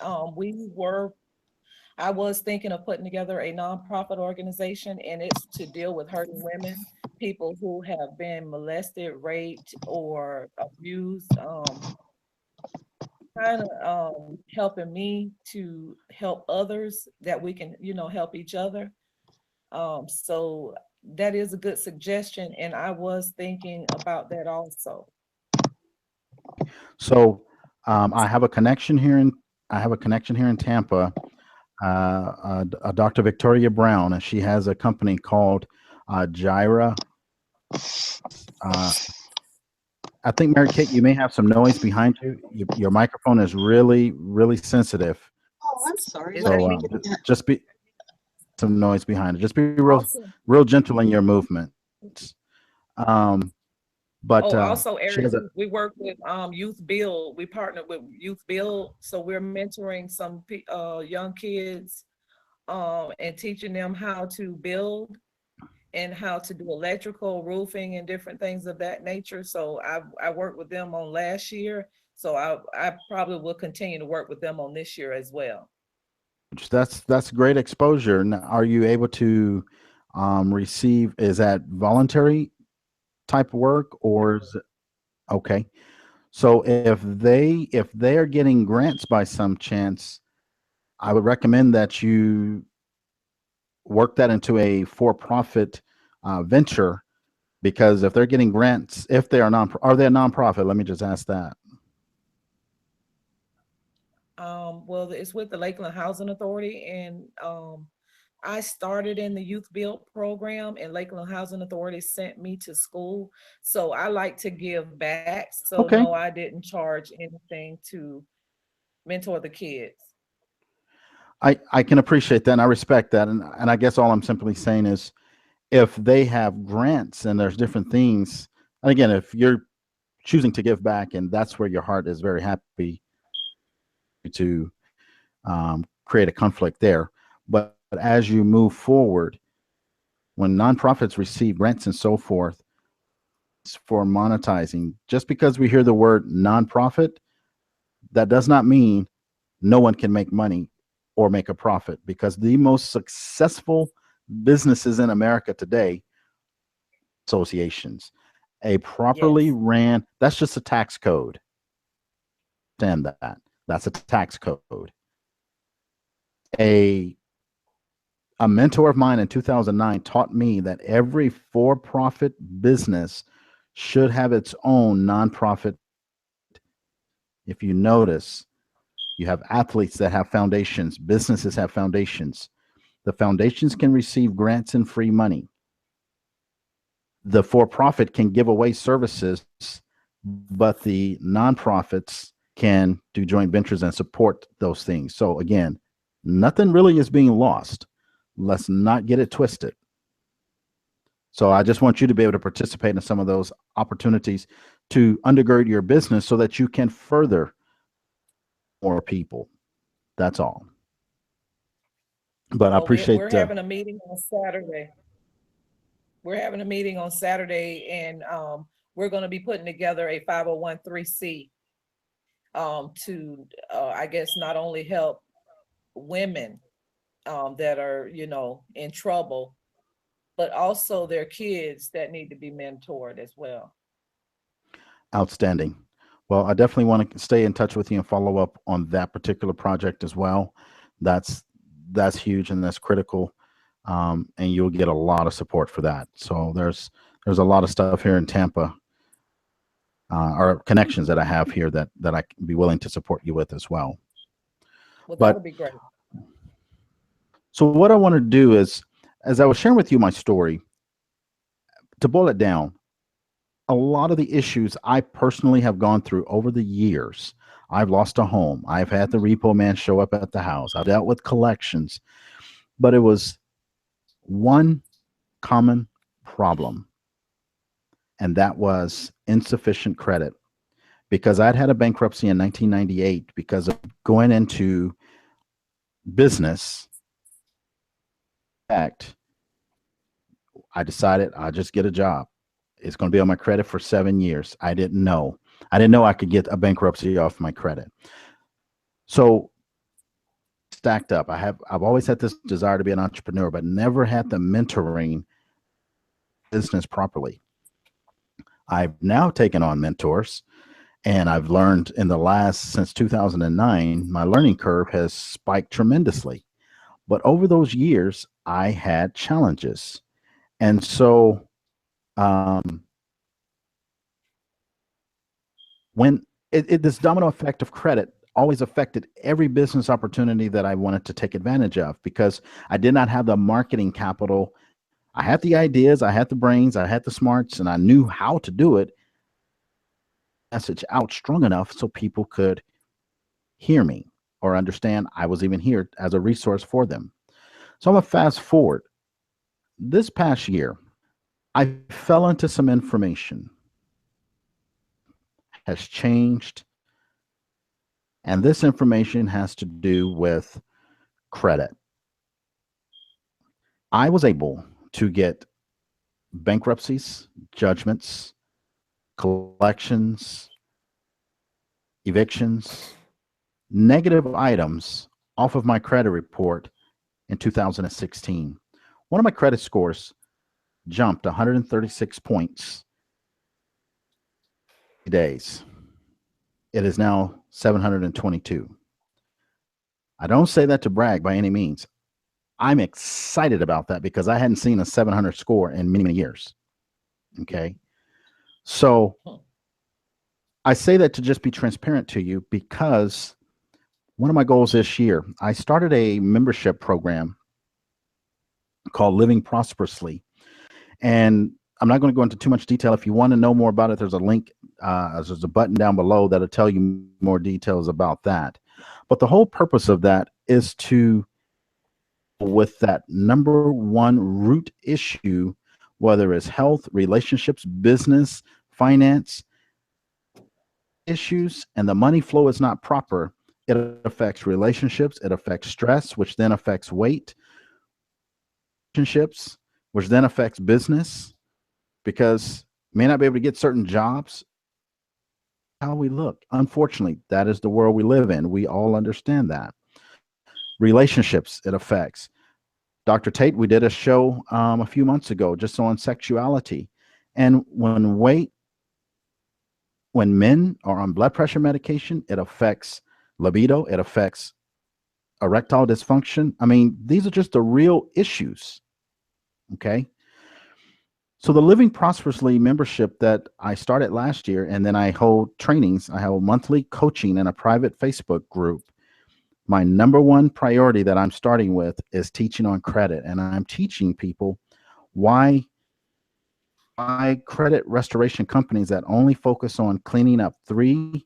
I was thinking of putting together a nonprofit organization, and it's to deal with hurting women, people who have been molested, raped, or abused. Kind of helping me to help others that we can, help each other. So that is a good suggestion, and I was thinking about that also. So I have a connection here in Tampa. Dr. Victoria Brown, and she has a company called Gyra. I think, Mary Kate, you may have some noise behind you. Your microphone is really, really sensitive. Oh, I'm sorry. So just be some noise behind it. Just be real gentle in your movement. But also, Eric, we work with Youth Build. We partner with Youth Build, so we're mentoring some young kids and teaching them how to build and how to do electrical, roofing, and different things of that nature. So I worked with them on last year, so I probably will continue to work with them on this year as well. That's great exposure. Now, are you able to receive? Is that voluntary type work, or is it okay? So if they are getting grants by some chance, I would recommend that you work that into a for-profit venture, because if they're getting grants, if they are are they a nonprofit? Let me just ask that. Well, it's with the Lakeland Housing Authority, and I started in the Youth Build program, and Lakeland Housing Authority sent me to school. So I like to give back. So Okay. No, I didn't charge anything to mentor the kids. I can appreciate that, and I respect that, and I guess all I'm simply saying is, if they have grants and there's different things, and again, if you're choosing to give back and that's where your heart is very happy to create a conflict there. But as you move forward, when nonprofits receive grants and so forth for monetizing, just because we hear the word nonprofit, that does not mean no one can make money or make a profit, because the most successful businesses in America today, associations, a properly ran, that's just a tax code. Understand that. That's a tax code. A mentor of mine in 2009 taught me that every for-profit business should have its own nonprofit. If you notice, you have athletes that have foundations, businesses have foundations. The foundations can receive grants and free money. The for-profit can give away services, but the nonprofits can do joint ventures and support those things. So again, nothing really is being lost. Let's not get it twisted. So I just want you to be able to participate in some of those opportunities to undergird your business so that you can further more people. That's all. But I appreciate. We're having a meeting on Saturday. We're having a meeting on Saturday, and we're going to be putting together a 501(c) to, I guess, not only help women that are, in trouble, but also their kids that need to be mentored as well. Outstanding. Well, I definitely want to stay in touch with you and follow up on that particular project as well. That's huge and that's critical, and you'll get a lot of support for that. So there's a lot of stuff here in Tampa, or connections that I have here that I can be willing to support you with as well. Well, that would be great. So what I want to do is, as I was sharing with you my story, to boil it down, a lot of the issues I personally have gone through over the years. I've lost a home. I've had the repo man show up at the house. I've dealt with collections, but it was one common problem, and that was insufficient credit. Because I'd had a bankruptcy in 1998 because of going into business. In fact, I decided I'll just get a job. It's going to be on my credit for 7 years. I didn't know. I didn't know I could get a bankruptcy off my credit. So stacked up. I've always had this desire to be an entrepreneur, but never had the mentoring business properly. I've now taken on mentors, and I've learned since 2009, my learning curve has spiked tremendously. But over those years, I had challenges. And so when this domino effect of credit always affected every business opportunity that I wanted to take advantage of, because I did not have the marketing capital. I had the ideas, I had the brains, I had the smarts, and I knew how to do it. Message out strong enough so people could hear me or understand I was even here as a resource for them. So I'm gonna fast forward. This past year, I fell into some information has changed, and this information has to do with credit. I was able to get bankruptcies, judgments, collections, evictions, negative items off of my credit report in 2016. One of my credit scores jumped 136 points in days. It is now 722. I don't say that to brag by any means. I'm excited about that because I hadn't seen a 700 score in many, many years. Okay. So I say that to just be transparent to you, because one of my goals this year, I started a membership program called Living Prosperously. And I'm not going to go into too much detail. If you want to know more about it, there's a link, there's a button down below that'll tell you more details about that. But the whole purpose of that is to, with that number one root issue, whether it's health, relationships, business, finance issues, and the money flow is not proper, it affects relationships, it affects stress, which then affects weight, relationships, which then affects business, because you may not be able to get certain jobs. How we look. Unfortunately, that is the world we live in. We all understand that. Relationships, it affects. Dr. Tate, we did a show a few months ago just on sexuality. And when men are on blood pressure medication, it affects libido, it affects erectile dysfunction. I mean, these are just the real issues. Okay. So the Living Prosperously membership that I started last year, and then I hold trainings, I have monthly coaching in a private Facebook group. My number one priority that I'm starting with is teaching on credit. And I'm teaching people why credit restoration companies that only focus on cleaning up 3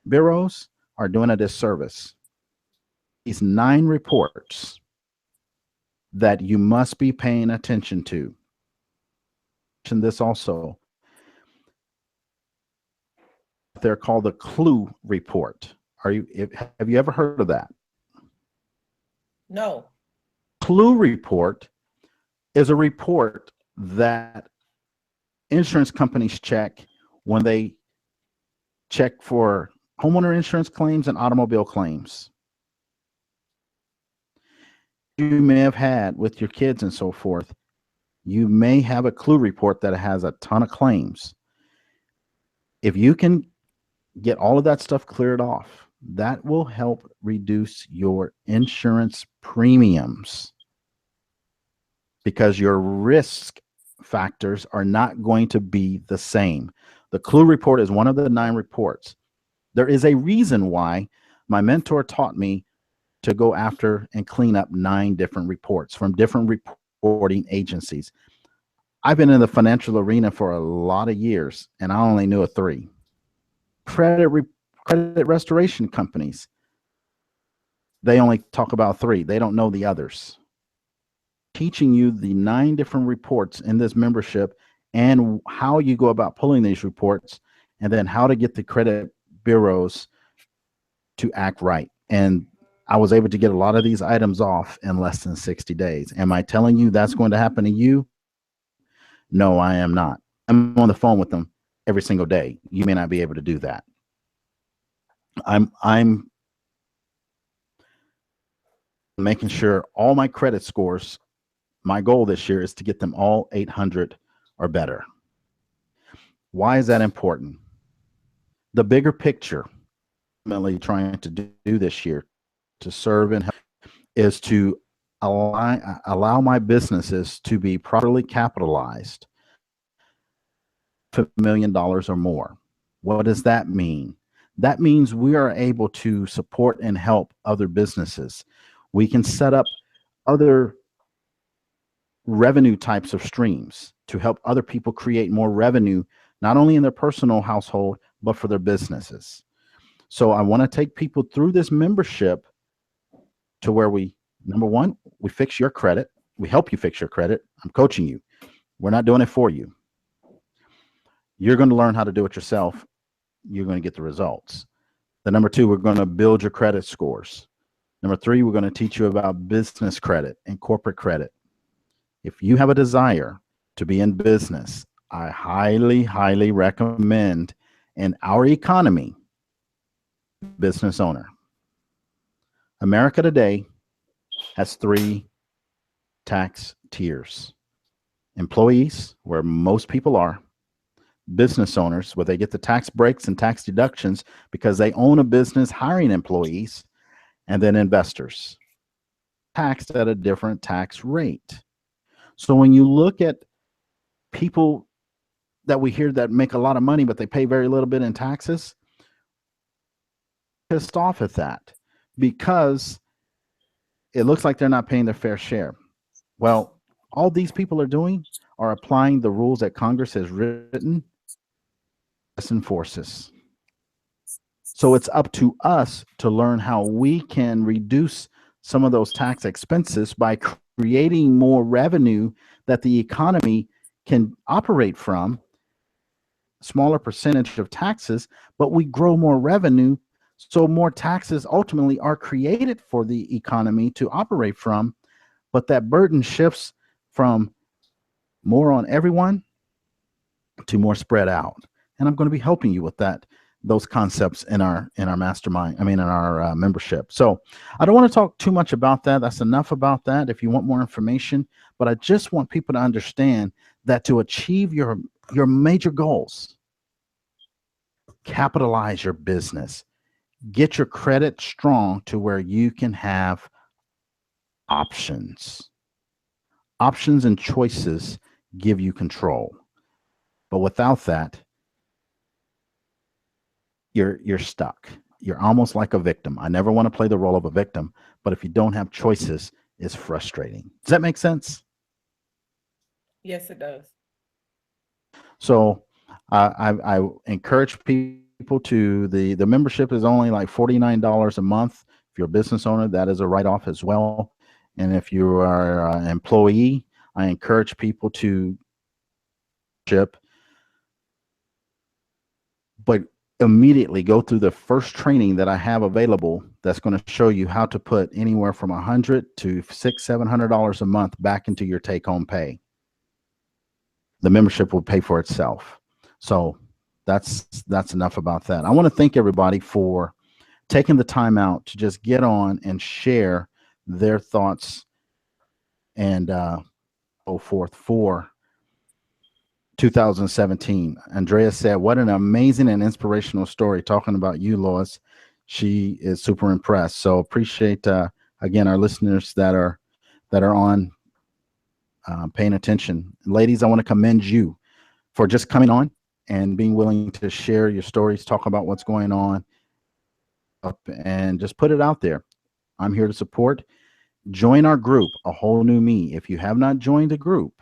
bureaus are doing a disservice. These 9 reports that you must be paying attention to. And this also, they're called the Clue report. Have you ever heard of that? No. Clue report is a report that insurance companies check when they check for homeowner insurance claims and automobile claims. You may have had with your kids and so forth. You may have a Clue report that has a ton of claims. If you can get all of that stuff cleared off, that will help reduce your insurance premiums, because your risk factors are not going to be the same. The Clue report is one of the 9 reports. There is a reason why my mentor taught me to go after and clean up 9 different reports from different reporting agencies. I've been in the financial arena for a lot of years, and I only knew of 3. Credit restoration companies, they only talk about 3. They don't know the others. Teaching you the 9 different reports in this membership and how you go about pulling these reports, and then how to get the credit bureaus to act right. And I was able to get a lot of these items off in less than 60 days. Am I telling you that's going to happen to you? No, I am not. I'm on the phone with them every single day. You may not be able to do that. I'm making sure all my credit scores, my goal this year is to get them all 800 or better. Why is that important? The bigger picture, ultimately trying to do this year to serve and help, is to allow my businesses to be properly capitalized for $1 million or more. What does that mean? That means we are able to support and help other businesses. We can set up other revenue types of streams to help other people create more revenue, not only in their personal household, but for their businesses. So I want to take people through this membership to where we, number one, we fix your credit. We help you fix your credit. I'm coaching you. We're not doing it for you. You're going to learn how to do it yourself. You're going to get the results. The number 2, we're going to build your credit scores. Number 3, we're going to teach you about business credit and corporate credit. If you have a desire to be in business, I highly, highly recommend in our economy, business owner. America today has 3 tax tiers. Employees, where most people are. Business owners, where they get the tax breaks and tax deductions because they own a business hiring employees. And then investors, taxed at a different tax rate. So when you look at people that we hear that make a lot of money, but they pay very little bit in taxes, pissed off at that because it looks like they're not paying their fair share. Well, all these people are doing are applying the rules that Congress has written and enforces. So it's up to us to learn how we can reduce some of those tax expenses by creating more revenue that the economy can operate from. Smaller percentage of taxes, but we grow more revenue, so more taxes ultimately are created for the economy to operate from, but that burden shifts from more on everyone to more spread out. And I'm going to be helping you with that, those concepts in our mastermind, in our membership. So I don't want to talk too much about that. That's enough about that if you want more information, but I just want people to understand that to achieve your major goals, capitalize your business, get your credit strong to where you can have options. Options and choices give you control. But without that, you're stuck. You're almost like a victim. I never want to play the role of a victim, but if you don't have choices, it's frustrating. Does that make sense? Yes, it does. So I encourage people to, the membership is only like $49 a month. If you're a business owner, that is a write-off as well. And if you are an employee, I encourage people to ship, but immediately go through the first training that I have available that's going to show you how to put anywhere from $100 to $600-700 a month back into your take-home pay. The membership will pay for itself. So that's enough about that. I want to thank everybody for taking the time out to just get on and share their thoughts and so forth for 2017. Andrea said, what an amazing and inspirational story, talking about you, Lois. She is super impressed. So appreciate, again, our listeners that are on paying attention. Ladies, I want to commend you for just coming on and being willing to share your stories, talk about what's going on, and just put it out there. I'm here to support. join our group, A Whole New Me. If you have not joined the group,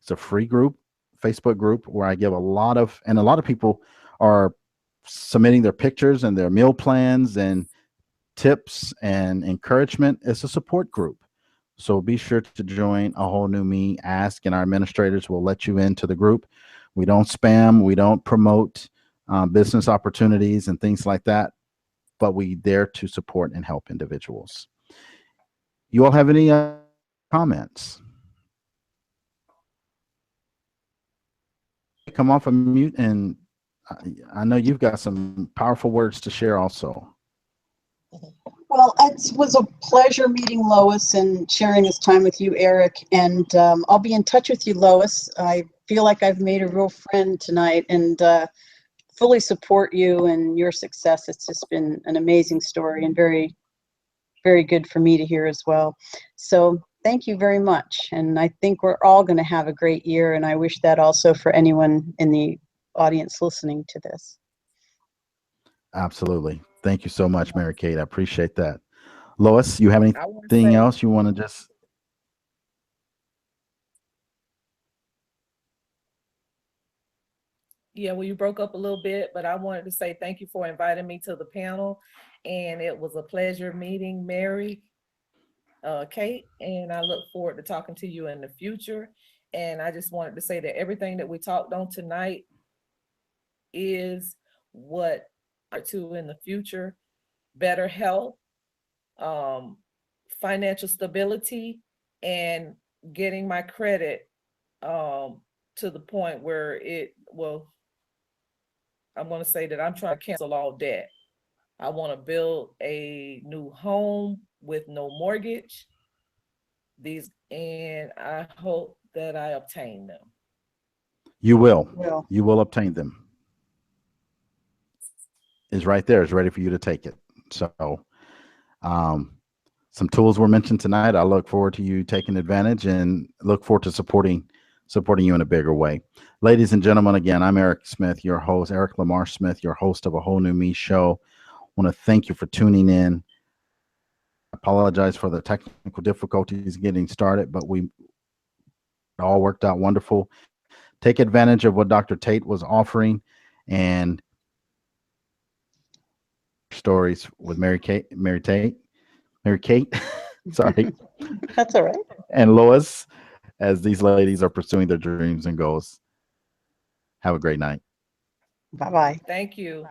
it's a free group, Facebook group, where I give a lot of people are submitting their pictures and their meal plans and tips and encouragement. It's a support group. So be sure to join A Whole New Me. Ask, and our administrators will let you into the group. We don't spam. We don't promote business opportunities and things like that, but we there to support and help individuals. You all have any comments? Come off of mute, and I know you've got some powerful words to share also. Well, it was a pleasure meeting Lois and sharing this time with you, Eric. And I'll be in touch with you, Lois. I feel like I've made a real friend tonight, and fully support you and your success. It's just been an amazing story and very, very good for me to hear as well. So thank you very much. And I think we're all going to have a great year. And I wish that also for anyone in the audience listening to this. Absolutely. Thank you so much, Mary Kate. I appreciate that. Lois, you have I want to anything say, else you want to just? yeah, well, you broke up a little bit, but I wanted to say thank you for inviting me to the panel. And it was a pleasure meeting Mary, Kate, and I look forward to talking to you in the future. And I just wanted to say that everything that we talked on tonight is what to in the future: better health, financial stability, and getting my credit to the point where I'm going to say that I'm trying to cancel all debt. I want to build a new home with no mortgage. And I hope that I obtain them. You will. Well, You will obtain them. Is right there. It's ready for you to take it. So, some tools were mentioned tonight. I look forward to you taking advantage and look forward to supporting you in a bigger way. Ladies and gentlemen, again, I'm Eric Smith, your host, Eric Lamar Smith, your host of A Whole New Me show. I want to thank you for tuning in. I apologize for the technical difficulties getting started, but it all worked out wonderful. Take advantage of what Dr. Tate was offering and stories with Mary Kate, sorry, that's all right. and Lois, as these ladies are pursuing their dreams and goals. Have a great night. Bye-bye. Thank you.